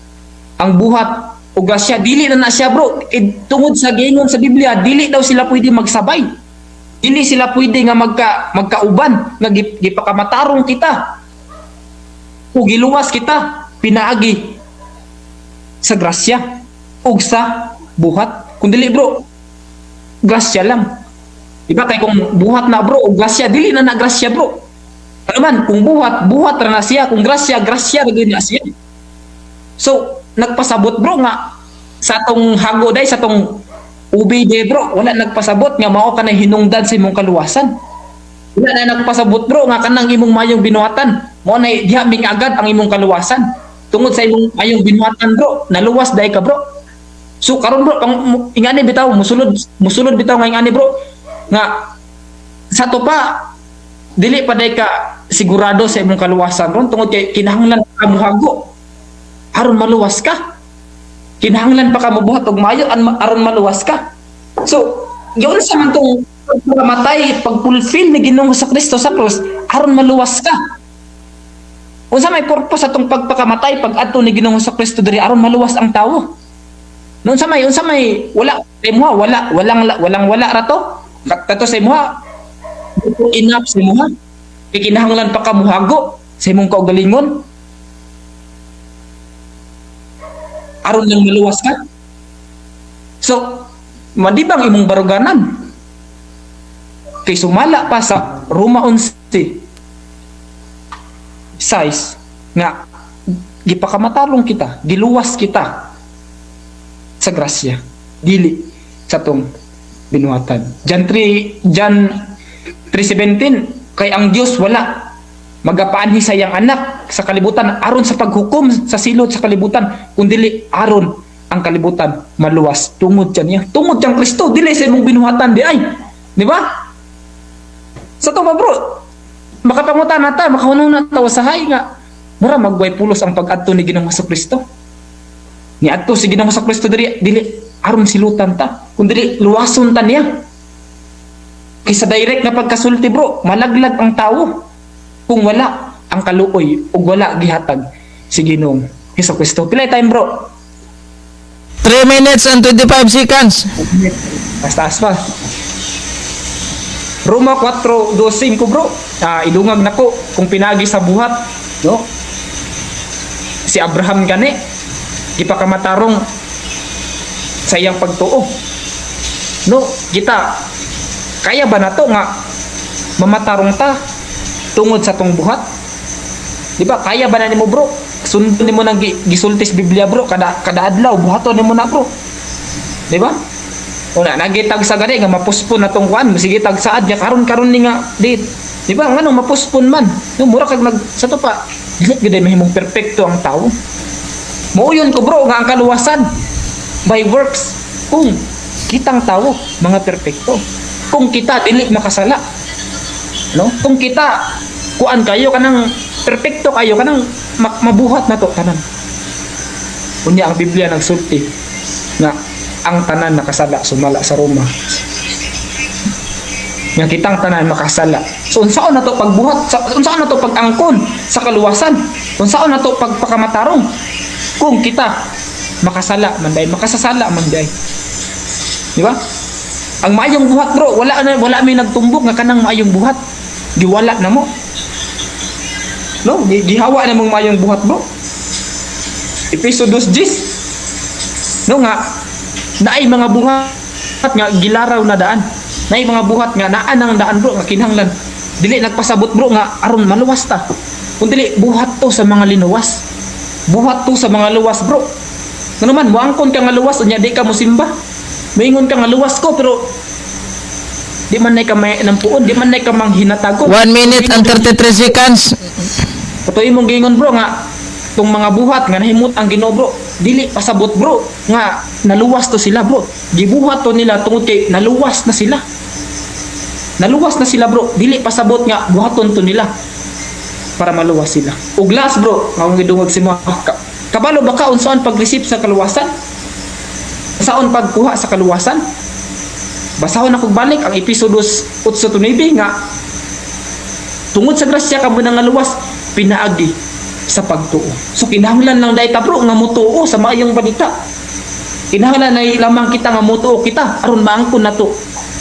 buhat o grasya dili na siya bro. Tungod sa giingon sa Biblia dili daw sila pwede magsabay, dili sila pwede nga magkauban nga gipakamatarong kita o giluwas kita pinaagi sa grasya o sa buhat. Kung dili bro grasya lang, diba? Kay kung buhat na bro o grasya dili na grasya bro. Ano man kung buhat ra na siya, kung grasya ra gyud na siya. So nagpasabot bro nga sa atong hago day sa atong ubi day bro, wala nagpasabot nga mao ka na hinungdan sa imong kaluwasan. Wala na nagpasabot bro nga kanang imong mayong binuhatan mao na diha ming agad ang imong kaluwasan. Tungod sa imong mayong binuhatan bro, naluwas day ka bro. So karon bro, ingani bitaw musulod bitaw nga ingani bro nga sa to pa dili pa day ka sigurado sa imong kaluwasan ron tungod kay kinahanglan ka muhago aron maluwas ka. Kinahanglan pa ka mabuhat og maayo aron maluwas ka. So yun sa man tong pagkamatay, pag-fulfill ni Ginoong Kristo sa krus aron maluwas ka. Unsa may purpose atong pagpakamatay pag-adto ni Ginoong Kristo diri aron maluwas ang tawo. Unsa may walang ra to. Kato sa imuha enough sa imuha. Kinahanglan pa ka muhago sa imong kaugalingon aron lang maluwas ka. So madibang imong baruganan kay sumala pa sa Roma 11:6 nga gipakamatarong kita, giluwas kita sa grasya dili sa tong binuhatan. John 3:17 kay ang Dios wala magapaanhi sa iyang anak sa kalibutan aron sa paghukom sa silot sa kalibutan kundi aron ang kalibutan maluwas tungod niya. Tungod kang Kristo dili sa imong binuhatan di ay. Di ba? Sa to ba bro? Makapangutan nata, makahunong na tawa sahay nga mura magway pulos ang pag-adto ni Ginoong Kristo. Ni adto si Ginoong Kristo dili aron silutan ta kundi luwason ta niya. Kaysa direct na pagkasulti bro, malaglag ang tao kung wala ang kaluoy o wala gihatag si Ginoong Kristo. Pilay time bro? 3 minutes and 25 seconds. Taas pa. Roma 4:25 bro. Idungag nako kung pinagi sa buhat, no? Si Abraham gani gipakamatarong sa iyang pagtuo. No, kita kaya ba nato nga mamatarong ta tungod sa tong buhat? Di ba? Kaya ba na nimo bro? Sundon nimo nang gisultis Biblia bro kada adlaw buhaton nimo na bro. Di ba? Una nagitag sa gani nga mapuspon na tong kuan, sige tag saad ya karon ni nga di ba ngano mapuspon man. No, mura kag nag sa to pa dili gid mahimong perpekto ang tao. Muuyon ko bro nga ang kaluwasan by works kung kitang tao mga perpekto. Kung kita dili makasala. No? Kung kita kuan kayo kanang perpekto kayo kanang mabuhat na to tanan. Unya ang Biblia nagsulti nga ang tanan nakasala sumala sa Roma. Nga kitang tanan makasala. So unsaon na to pagbuhat? Unsaon na to pag-angkon sa kaluwasan? Unsaon na to pagpakamatarong? Kung kita makasala man day, makasasala man day. Di ba? Ang maayong buhat bro, wala may nagtumbok nga kanang maayong buhat. Giwala na mo. No, gihawa na mong maayong buhat bro. Episode 2 no nga naay mga buhat nga gilaraw na daan. Naay mga buhat nga naa nang daan bro nga kinahanglan. Dili nagpasabot bro nga aron maluwas ta. Kun dili buhat to sa mga linuwas. Buhat to sa mga luwas bro. Nga naman moangkon ka nga luwas unya di ka mosimba. Maingon ka nga luwas ko pero di man nay ka may nampuon, di man nay ka manghinatagon. 1 minute and 33 seconds. Patuloy mong gingon bro nga tong mga buhat nga nahimut ang Ginoo bro, dili pasabot bro nga naluwas to sila bro. Gibuhat to nila tungod kay naluwas na sila. Naluwas na sila bro, dili pasabot nga buhaton to nila para maluwas sila. Ug last bro, nga gidungog si mga kabalo ba ka unsaon pag-receive sa kaluwasan? Saon pagkuha sa kaluwasan? Basahon ako balik ang episode 8:9 nga tungod sa grasya kamo nang luwas pinaagi sa pagtuo. So kinahanglan lang dayta bro nga motuo sa maayong balita. Kinahanglan na lamang kita nga motuo kita aron maangkon nato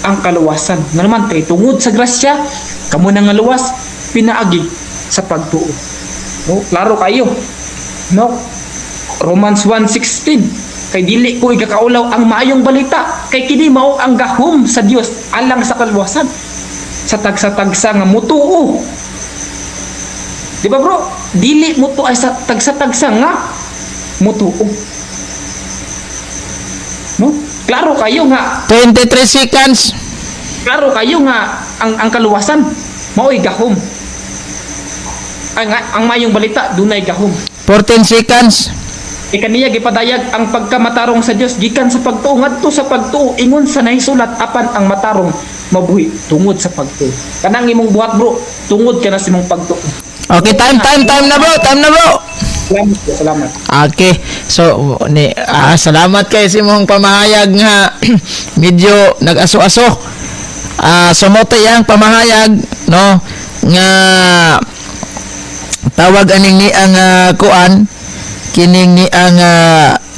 ang kaluwasan. Nga naman kay tungod sa grasya kamo nang luwas pinaagi sa pagtuo. No, klaro kayo. No. Romans 1:16 kay dili ko igakaulaw ang maayong balita kay kini mao ang gahom sa Dios alang sa kaluwasan sa tagsa-tagsa nga mutuo. Di ba bro? Dili mutuo ay sa tagsa-tagsa nga mutuo. No? Klaro kayo nga 23 seconds. klaro kayo nga ang kaluwasan mao'y gahom. Ang maayong balita dunay gahom. 14 seconds. Ikaniya gipadayag ang pagkamatarong sa Dios gikan sa pagtuo ngadto sa pagtuo ingon sa nahisulat apan ang matarong mabuhi tungod sa pagtuo. Kanang imong buhat bro, tungod ka na sa imong pagtuo. Okay, time na bro. Salamat. Okay. So salamat kay sa imong pamahayag nga medyo nag-aso-aso. Sumoto yang pamahayag no nga tawag aning ni ang kuan kining ni ang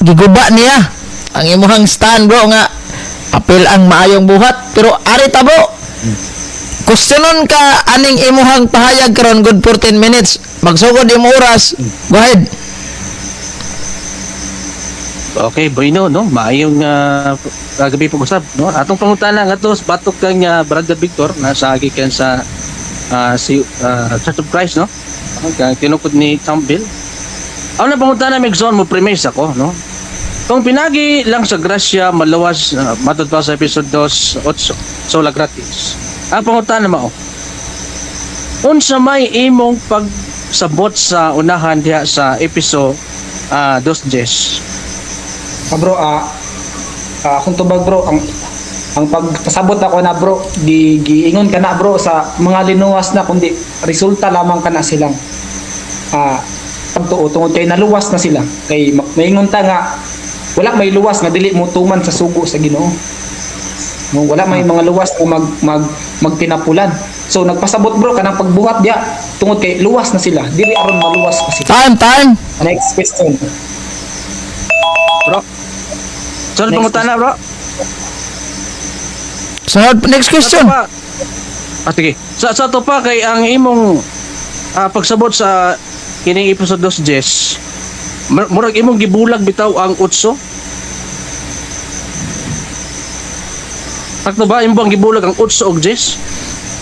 giguba niya ang imuhang stand bro nga apil ang maayong buhat pero ari ta bro questionon ka aning imuhang pahayag karon good 14 minutes magsugod imo oras go ahead. Okay, bueno, no? Maayong gabi pag-usap, no? Atong pangutana nga to, batok kang Brother Victor, nasa agikan sa Church of Christ, no? Tinukod ni Campbell. Ako na pangutana, Megson, mo premise ako, no? Kung pinagi lang sa grasya, malawas, matod pa sa episode 2:8, sola gratis. Ang pangutana mo, unsa may imong pagsabot sa unahan diha sa episode 2:10? Bro, kung tubag bro, ang pagpasabot ako na bro, giingon ka na bro sa mga linuwas na kundi resulta lamang ka na silang pagtuo tungod kay naluwas na sila. Kay maingon ta nga wala may luwas nga dili mo tuman sa sugo sa Ginoo. Wala may mga luwas o magtinapulan. So nagpasabot bro kanang pagbuhat dia tungod kay luwas na sila. Dili aron maluwas pa sila. Time. Next question. Bro, Sunod Next pangutana bro. Sunod, next question. Sa to pa, sige. Sa to pa kay ang imong pagsabot sa kining episode 2 Jess. Murag imong gibulag bitaw ang utso. Sakto ba imong gibulag ang utso og Jess?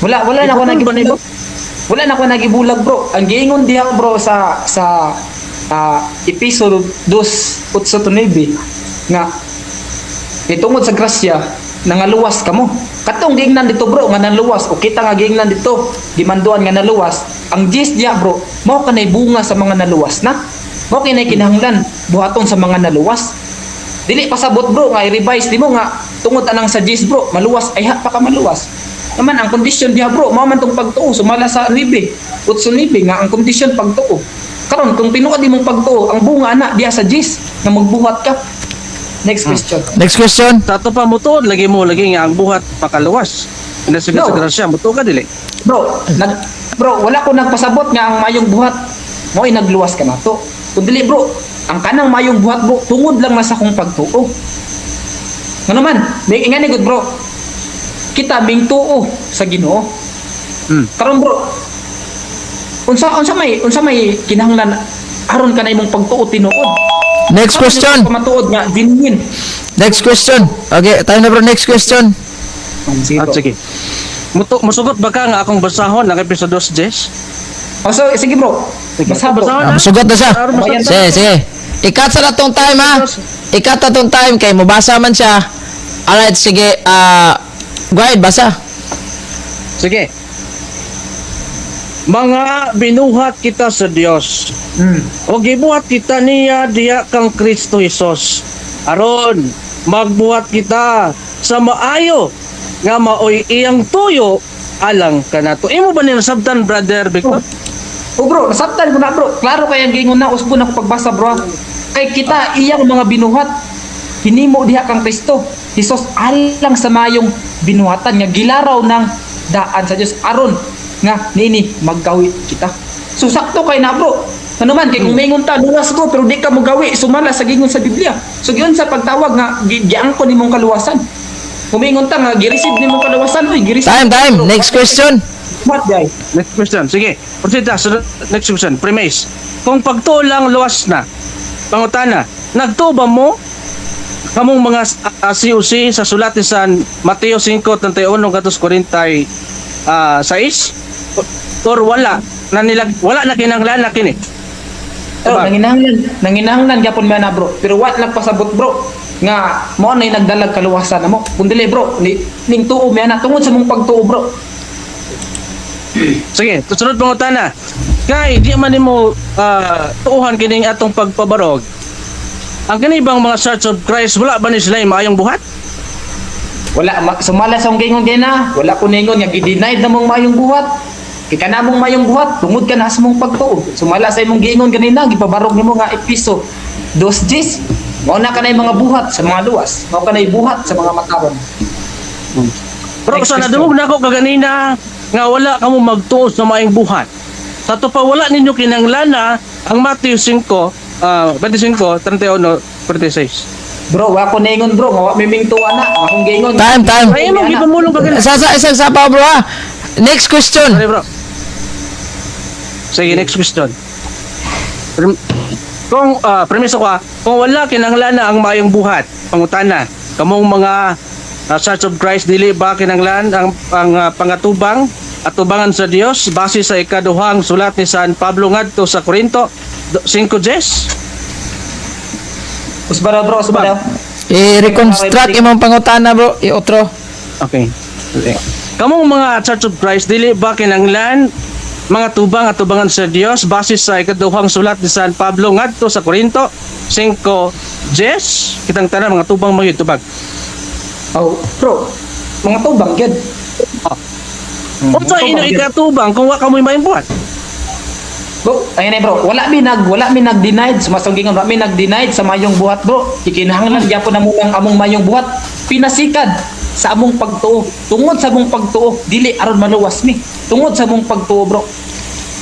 Wala na ako Iputol ba nimo? nagibulag. Wala na ako nagibulag bro. Ang giingon diha bro sa episode 2 utso to 9 nga itungod sa grasya nangaluwas kamo. Katong giingnan dito bro nga nanluwas o kita nga giingnan dito gimanduan nga naluwas. Ang gist diha bro, mao kanay bunga sa mga naluwas na. Mao kinay kinahanglan buhaton sa mga naluwas. Dili pasabot bro nga i-revise nimo nga tungod anang sa gist bro, maluwas ay pa ka maluwas. Naman ang kondisyon diha bro, mao man tong pagtuo sumala sa ribe. Utso nibe nga ang kondisyon pagtuo. Karon kung tinuod imong pagtuo, ang bunga ana diha sa gist nga magbuhat ka. Next question. Next question. Sa to pa mo to, lagi nga ang buhat pakaluwas. Ina sa No. grasya, mo to ka dili. Bro, wala ko nagpasabot nga ang mayong buhat mo ay nagluwas ka na to. Kung dili bro, ang kanang mayong buhat bro, tungod lang mas akong pagtuo. Nga naman, may ingani good bro. Kita ming tuo sa Ginoo. Karon bro, unsa may kinahanglan aron ka na imong pagtuo tinuod. Next question. Matuod nga genuine. Next question. Okay, tayo na bro, next question. At sige. Musugot ba ka nga akong basahon ang episode 2 Jess? Oh, so, sige bro. Basa bro. Basahon na. Sugot na siya. Aron mo sa- Sige, sige. Ikat sa natong time ha. Ikat na tong time kay mabasa man siya. Alright, sige. Go ahead, basa. Sige. Mga binuhat kita sa Dios. O gibuhat kita niya diya kang Kristo Jesus. Aron magbuhat kita sa maayo nga maoy iyang tuyo alang kanato. Imo ba nila sabtan brother Victor? Oh bro, nasabtan ko na bro. Klaro kaya ang gingon na usbon ako pagbasa bro. Kay kita iyang mga binuhat. Hinimo diha kang Kristo. Hesus alang sa mayong binuhatan nga gilaraw ng daan sa Dios aron nga niini maggawi kita. So sakto kay na bro. Ano man kay kung maingon ta luwas ko pero di ka mo gawi sumala sa gingon sa Biblia. So giyon sa pagtawag nga giangko nimong kaluwasan. Kung maingon ta nga gi-receive nimong kaluwasan oy gi-receive. Time. Next question. What guy? Next question. Sige. Proceed na. Next question. Premise. Kung pagtuo lang luwas na, pangutana, nagtuo ba mo kamong mga COC sa sulat ni San Mateo 5:31 katos 46? Or wala na kinahanglan na kini. Oh, nanginahanglan gyapon man na bro. Pero what nagpasabot bro nga mo na nagdalag kaluwasan na mo. Kung dili bro, ning tuo man na tungod sa mong pagtuo bro. Sige, sunod pangutana. Kay di man nimo tuuhan kining atong pagpabarog. Ang kini bang mga Church of Christ wala ba ni sila maayong buhat? Wala sumala sa gingon gina. Wala ko ningon nga gi-denied na mong mayong buhat. Kay kana mong mayong buhat tungod ka na sa mong pagtuo. Sumala sa imong giingon ganina gipabarog nimo nga episo 2 mao na kanay mga buhat sa mga luwas. Mao kanay buhat sa mga mataron. Pero Next sa question. nadungog na ako kaganina nga wala kamo magtuos na maayong buhat. Sa to pa wala ninyo kinahanglan na ang Matthew 5:25-31-46. Bro, wa ko ningon bro, nga wa miming tuwa na. Akong giingon. Time. Ay mo gipamulong ka ganina. Isang sapaw bro ha. Next question. Sorry bro. Sige, next question. Kung premise ko kung wala kinahanglan na ang maayong buhat, pangutana, kamong mga Church of Christ dili ba kinahanglan ang pangatubang at tubangan sa Dios base sa ikaduhang sulat ni San Pablo ngadto sa Korinto 5:10? Usbara bro, usbara. I-reconstruct imong pangutana bro. I-outro. Okay. Kamong mga Church of Christ dili ba kinahanglan mga tubang at tubangan sa Dios base sa ikaduhang sulat ni San Pablo ngadto sa Korinto 5:10? Kitang tanan mga tubang mga tubag. Oh, bro. Mga tubang gyud. Unsa ino ikatubang kung wa ka mo mayong buhat? Bro, ayun bro, wala mi nag-denied, sumasungingon, wala mi nag-denied sa mayong buhat bro. Ikinahanglan gyapon na mo ang among mayong buhat. Pinasikad sa among pagtuo. Tungod sa among pagtuo, dili aron maluwas mi. Tungod sa among pagtuo bro.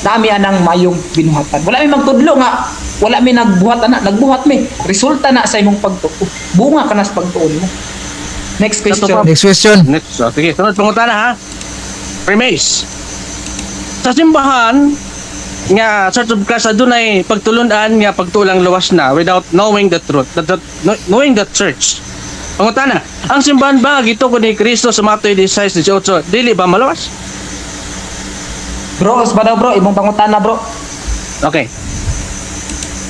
Nami anang mayong binuhatan. Wala mi magtudlo nga Wala mi nagbuhat ana, nagbuhat mi. Resulta na sa imong pagtuo. Bunga ka na sa pagtuon mo. Next question. Next question. Next. Sige, sunod pangutana ha. Premise. Sa simbahan nga Church of Christ adunay pagtulunan nga pagtulang luwas na without knowing the truth, knowing the church. Pangutana, ang simbahan ba gitukod ni Kristo sa Mateo 16:18 dili ba maluwas? Bro, ba daw bro, imong pangutana bro. Okay.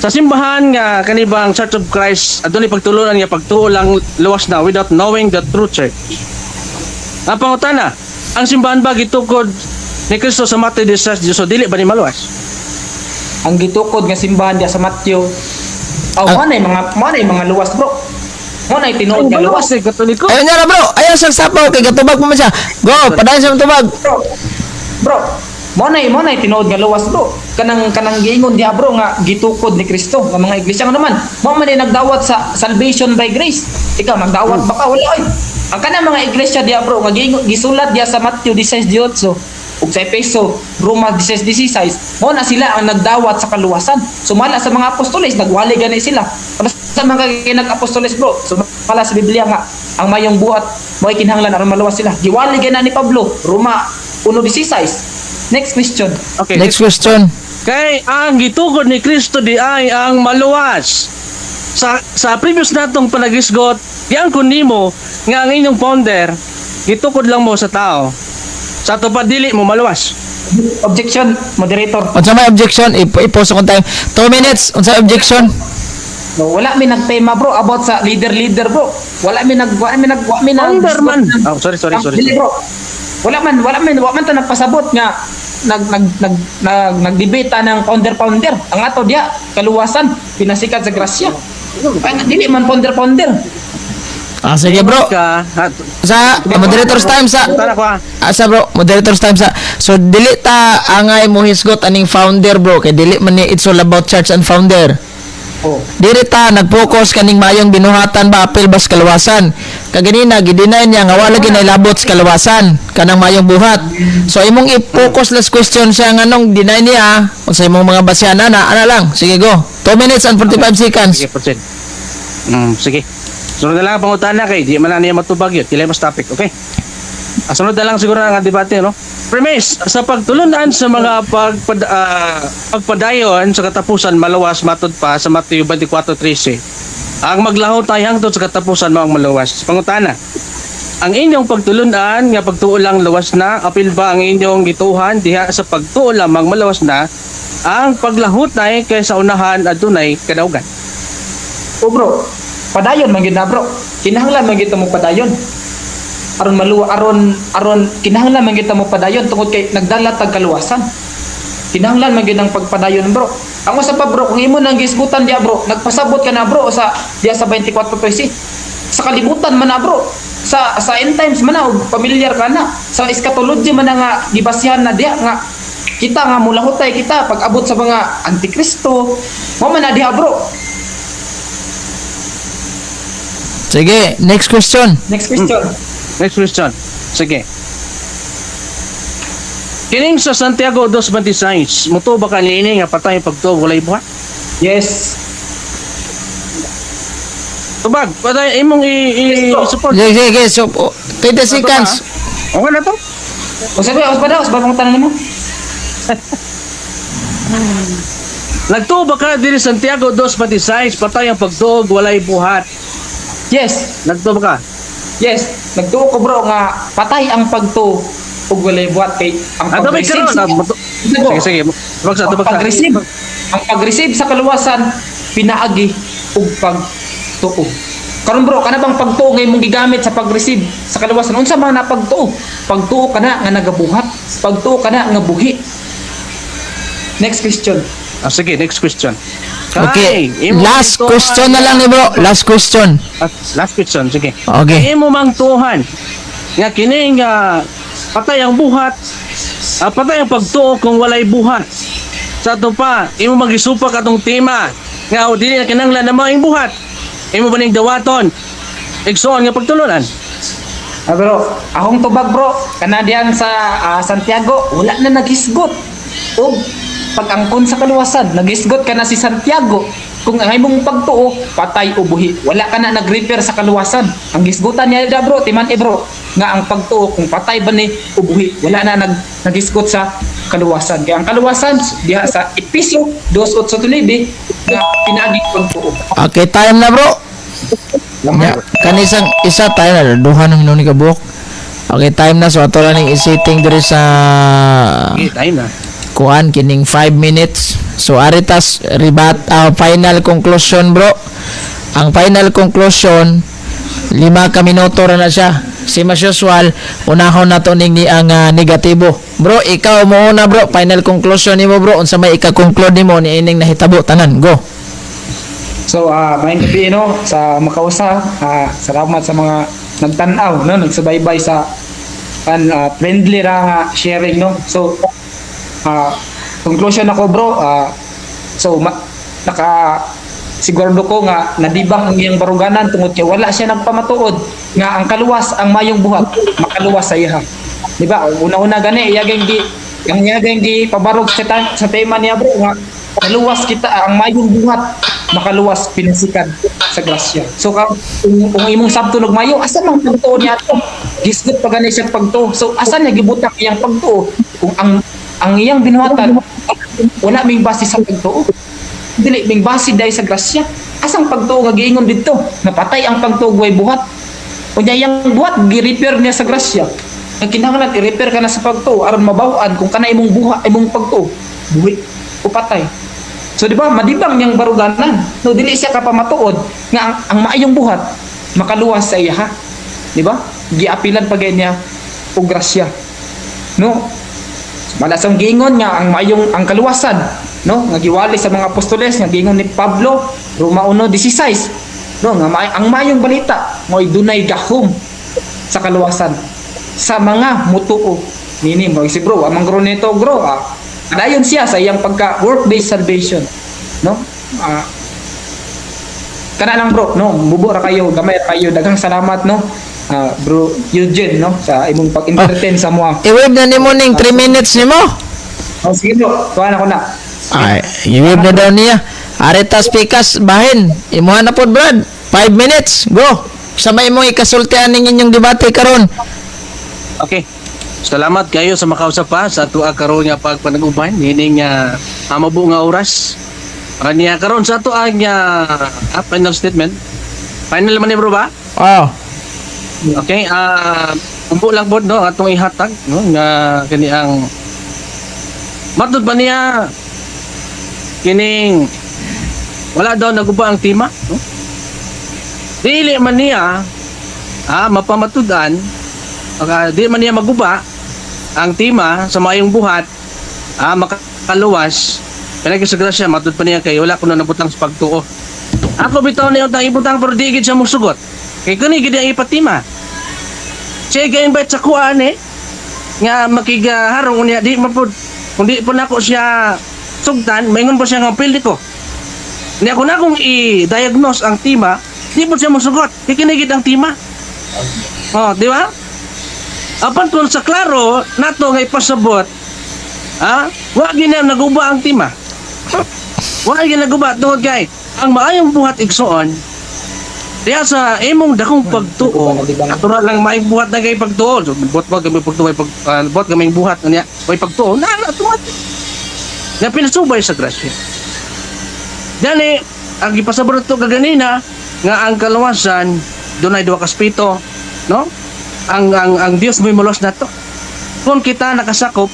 Sa simbahan nga kanibang Church of Christ adunay pagtulunan nga pagtulang luwas na without knowing the true church. Ang pangutana, ang simbahan ba gitukod ni Kristo sa Mateo 16:18 dili ba ni maluwas? Ang gitukod nga simbahan diya sa Matthew. Mo na mga luwas bro. Mo na tinuod nga luwas. eh Katoliko. Ayun niya na bro. Ayaw sa sapaw. Kay gatubag mo man siya. Go. Padayon sa tubag. Bro, mo na tinuod nga luwas bro. Kanang giingon diha bro nga gitukod ni Kristo nga mga iglesia nga naman. Mo man ay nagdawat sa salvation by grace. Ikaw magdawat baka wala oy. Ang kanang mga iglesia diha bro nga gisulat diha sa Matthew 16:18 ug sa Efeso, Roma 16:16, mo na sila ang nagdawat sa kaluwasan. Sumala sa mga apostoles, nagwali gani sila. Ano sa mga kinag-apostoles bro? Sumala sa Biblia nga, ang mayong buhat, mo ay kinahanglan aron maluwas sila. Giwali gani ni Pablo, Roma 1:16. Next question. Okay. Next question. Kay ang gitukod ni Kristo di ay ang maluwas. Sa previous natong panagisgot, diyan kun nimo nga ang inyong founder gitukod lang mo sa tao. Sa tupad dili mo maluwas. Objection, moderator. Unsa may objection? I-pause ko time. 2 minutes. Unsa objection? No, wala mi nagtema bro about sa leader bro. Wala mi Founder man. Oh, sorry. Dili bro. Wala man ta nagpasabot nga nag-debate ng founder. Ang ato dia kaluwasan pinasikat sa grasya. Ay, dili man founder. Sige bro. Sa moderator's time sa Tara ko ha. asa bro, moderator's time sa. So dili ta angay mo hisgot aning founder bro kay dili man ni it's all about church and founder. Oh. Dili ta nag-focus kaning mayong binuhatan ba apil bas kalawasan. Kaganina gidinay niya nga wala ginailabot sa kalawasan kanang mayong buhat. So imong i-focus last question siya nganong deny niya unsa imong mga basyanan na ana lang. Sige go. 2 minutes and 45 seconds. Sige, proceed. Sige. Sunod na lang ang pangutana kay di man na niya matubag yun. Kilay mas topic, okay? Sunod na lang siguro ang debate, no? Premise, sa pagtulunan sa mga pagpadayon sa katapusan malawas matod pa sa Mateo 24:13. Ang maglaho tayo hangtod sa katapusan mao ang malawas. Pangutana, ang inyong pagtulunan nga pagtuo lang lawas na, apil ba ang inyong gituhan diha sa pagtuo lamang malawas na, ang paglahot na kaysa unahan adunay kadaugan? O bro, padayon man gyud na bro. Kinahanglan man gyud mo padayon. Aron kinahanglan man gyud mo padayon tungod kay nagdala tag kaluwasan. Kinahanglan man gyud ang pagpadayon bro. Ang usa pa bro, kung imo nang gisgutan diya bro, nagpasabot ka na bro sa diya sa 24:13. Sa kalibutan man na bro. Sa end times man na familiar ka na. Sa eschatology man na nga gibasihan na diya nga kita nga mulahutay kita pag abot sa mga antikristo. Mo man na diha bro. Sige, next question. Next question. Next question. Sige. Kining sa Santiago 2:26, muto ba kanini nga patay pagtuo walay buhat? Yes. Tubag, patay imong i-support. Sige, so 20 seconds. Okay na to? O sabi pang tanong mo. Nagtuo ba ka diri Santiago 2:26, patay ang pagtuo walay buhat? Yes. Nagtuo ba ka? Yes. Nagtuo ko bro nga patay ang pagtuo ug walay buhat kay ang Ato may pag-receive karon. Sige. Tubag ang sa. pag-receive sa kaluwasan pinaagi ug pagtuo. Karon bro, kana bang pagtuo nga imong gigamit sa pag-receive sa kaluwasan? Unsa man na pagtuo? Pagtuo kana nga nagabuhat, pagtuo kana nga buhi. Next question. Sige, next question. Okay, Imo last ito, question na lang ni bro. Last question. Last question, sige. Okay. Imo mang tuhan nga kining patay ang buhat, patay ang pagtuo kung walay buhat. Sa ato pa, imo magisupak atong tema nga dili na kinahanglan na maing buhat. Imo ba ning dawaton? Igsoon nga pagtulunan. Bro, akong tubag bro, kana diyan sa Santiago, wala na naghisgot. Ug pag-angkon sa kaluwasan, nagisgot ka na si Santiago. Kung ang imong pagtuo, patay o buhi. Wala ka na nag-repair sa kaluwasan. Ang gisgutan niya da bro, timan bro, nga ang pagtuo kung patay ba ni o buhi, wala na nagisgot sa kaluwasan. Kaya ang kaluwasan diha sa Episyo 2:8-9 nga pinaagi pagtuo. Okay, time na bro. Ya, kanisang isa tayo na duha ng hinuni ka buhok. Okay, time na, so ato lang i-setting diri sa Okay, tayo na. kuan kining 5 minutes. So aritas final conclusion bro. Ang final conclusion 5 ka minuto ra na siya. Si mas usual unahon nato ning ni ang negatibo. Bro, ikaw mo una bro, final conclusion nimo bro, unsa may ika-conclude nimo ni ining nahitabo tanan, go. So, maayong gabi no sa makausa. Salamat sa mga nagtanaw no, nagsubaybay sa friendly ra sharing no. So, conclusion ako bro, sigurado ko nga nadibang ang iyang baruganan tungod kay wala siya nagpamatuod nga ang kaluwas ang mayong buhat makaluwas sa iya. Di ba? Una-una gani iyaging di pabarog sa tema niya bro nga kaluwas kita ang mayong buhat makaluwas pinasikan sa grasya. So kung imong sabtunog mayo asa man pagtuo niya to? Gisgot pa gani siya pagtuo. So asa niya gibutak iyang pagtuo kung ang iyang binuhatan wala ming base sa pagtuo. Dili ming base dahil sa grasya. Asang pagtuo nga giingon dito? Napatay ang pagtuo way buhat. Unya yang buhat gi-repair niya sa grasya. Ang kinahanglan i-repair ka na sa pagtuo aron mabaw-an kung kana imong buhat imong pagtuo buhi o patay. So di ba madibang niyang baruganan. No dili siya kapamatuod nga ang maayong buhat makaluwas sa iya ha. Di ba? Giapilan pa niya og grasya. No? Malasang giingon nga ang maayong ang kaluwasan no nga giwali sa mga apostoles nga giingon ni Pablo Roma 1:16 no nga ang maayong balita mo'y dunay gahom sa kaluwasan sa mga mutuo nini mo si bro amang gro nito bro dayon siya sa iyang pagka work-based salvation no kana lang bro no mubo ra kayo gamay ra kayo daghang salamat no bro Eugene no sa imong pag-entertain sa mga I-wave na nimo ning 3 minutes nimo. sige bro tuwa na ko na. Ay, i-wave na daw niya. Aritas pikas bahin. Imuha na pod Brad. 5 minutes. Go. Sa may mo ikasultian ning inyong debate karon. Okay. Salamat kayo sa makausap pa sa tuwa karon nga pagpanag-uban hining mabuo nga oras. Kanya karon sa tuwa nga final statement. Final man ni bro ba? Oh. Okay, umpo lang po no atong ihatag no nga kani ang matud ba niya kining wala daw naguba ang tima no? Dili man niya mapamatudan di man niya maguba ang tima sa mayong buhat makaluwas kaya sa grasya matud pa niya kay wala ko na nabutang sa pagtuo. Ako bitaw niya utang ibutang pero di gid siya musugot kay kani gid ang ipatima siya ga-invite sa kuan nga makigaharong niya di mapud kundi po nako siya sugdan maingon po siya nga pildi ko ni ako na kung i-diagnose ang tima di po siya musugot kikinigid ang tima di ba apan kung sa klaro nato nga ipasabot wa gina naguba ang tima wa gina naguba tungod kay ang maayong buhat igsoon diya sa imong dakong pagtuo natural lang maayong buhat na kay pagtuo so, buhat ba kami pagtuo buhat kami buhat niya may pagtuo na automatic nga pinasubay sa grasya dani ang ipasabot to kaganina nga ang kaluwasan dunay duha ka spirito no ang Dios may mulos nato kung kita nakasakop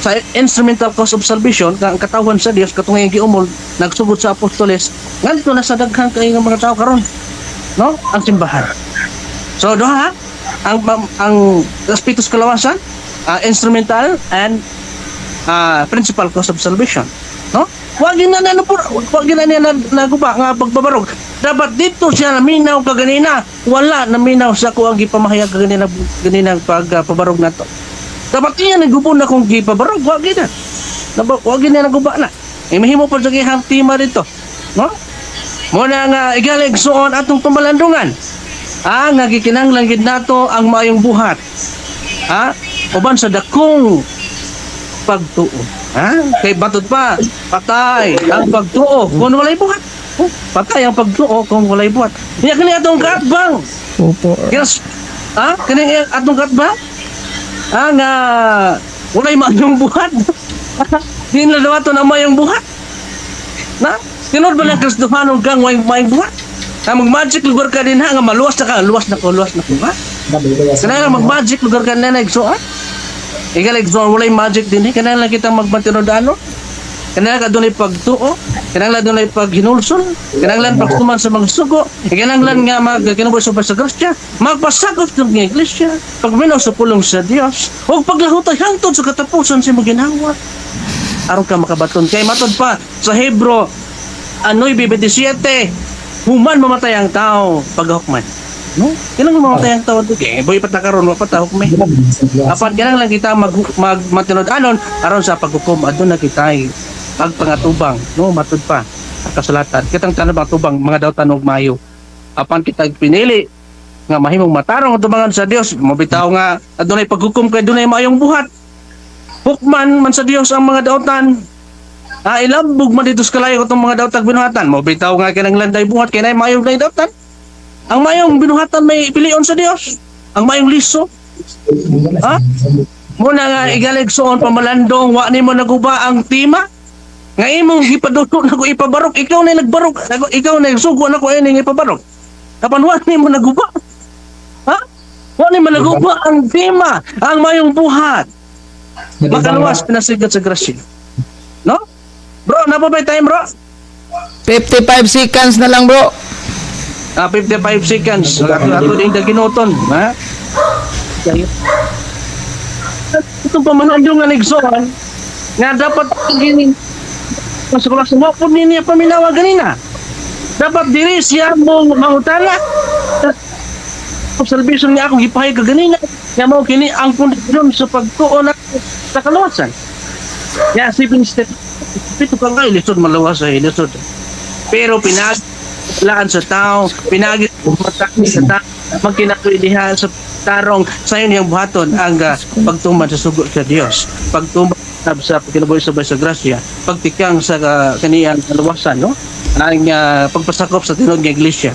sa instrumental cause of salvation ang katawan sa Dios katong giumol nagsugod sa apostoles ngadto na sa daghang kay nga mga tao karon no ang simbahan so duha ang espiritu sa kalawasan instrumental and principal cause of salvation no wag na naguba nga pagbabarog dapat dito siya naminaw kaganina wala naminaw sa ko ang gipamahayag kaganina pagpabarog nato dapat niya nagubo na kung gipabarog wag na naguba na mahimo pa sa gihang tima dito no muna nga igalig suon atong tumalandungan nga gikinahanglan gid nato ang maayong buhat uban sa dakong pagtuo. Ha? Kay batod pa, patay ang pagtuo kung walay buhat. Patay ang pagtuo kung walay buhat. Kaya kani atong katbang. Opo. Yes. Ha? Kani atong katbang. Ang walay mayong buhat. Di na daw ato na mayong buhat. Na? Tinod ba ng Kristohanon kang mayong buhat? Mag-magic lugar ka din ha, nga maluwas na ka, luwas na ko, ha? Kailangan mag-magic lugar ka na nagsuat. Ikalig so walay magic din kailangan kita magmatinodano. Kailangan ka doon pagtuo, kailangan doon paghinulson, kailangan pagtuman sa mga sugo, kailangan nga magkinuboy sa grasya, magpasakop sa iglesia, pagminaw sa pulong sa Dios, o paglahutay hangtod sa katapusan sa mga ginawa. Aron ka makabaton kay matod pa sa Hebro 9:27, human mamatay ang tao paghukman. No? Kailangan mamatay ang tao doon. Kaya boy patakaron mo patahok may. Apan kailangan lang kita magmatinod anon aron sa paghukom adto na kita pagpangatubang no matud pa kasulatan. Kitang tanan ba tubang mga daw tanog mayo. Apan kita pinili nga mahimong matarong tubangan sa Dios, mabitaw nga adunay paghukom kay dunay mayong buhat. Hukman man sa Dios ang mga dautan. Ilambog man dito sa kalayo itong mga daotag binuhatan. Mabitaw nga kinanglan day buhat kay nay mayong day dautan. Ang mayong binuhatan may pilion sa Dios. Ang mayong liso. Ha? Muna nga igaligsoon pamalandong wa nimo naguba ang tima. Nga imong gipadudot nako ipabarok, ikaw na nagbarok. Ikaw na sugo nako ini ipabarok. Kapan wa nimo naguba? Ha? Wa nimo naguba ang tima, ang mayong buhat. Makaluwas pinasigat sa grasya. No? Bro, napabay time bro? 55 seconds na lang, bro. 55 seconds. Ato din daginoton, ha? Ito pa man ang nga nagsoon nga dapat gini masuklas mo po niya paminawa ganina. Dapat diri siya mo mangutana. Observation niya akong gipahay ka ganina. Nga mo kini ang pundasyon sa pagtuon sa kaluwasan. Ya, sipin step. Pito ka nga ilisod malawas sa ilisod. Pero laan sa tao, pinagit sa tao, magkinapilihan sa tarong sa yung buhaton ang pagtuman sa sugo sa Dios, pagtuman sa pagkinabuhi sa grasya, pagtikang sa kaniyang kaluwasan, no? Ang pagpasakop sa tinud nga iglesia.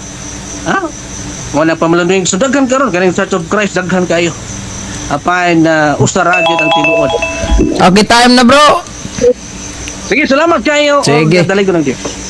Wala pa malanding so daghan karon kaning Church of Christ daghan kayo. Apain usaragid ang tinuod. Okay, time na, bro. Sige, salamat kayo. Sige. Dali ko ng Dios.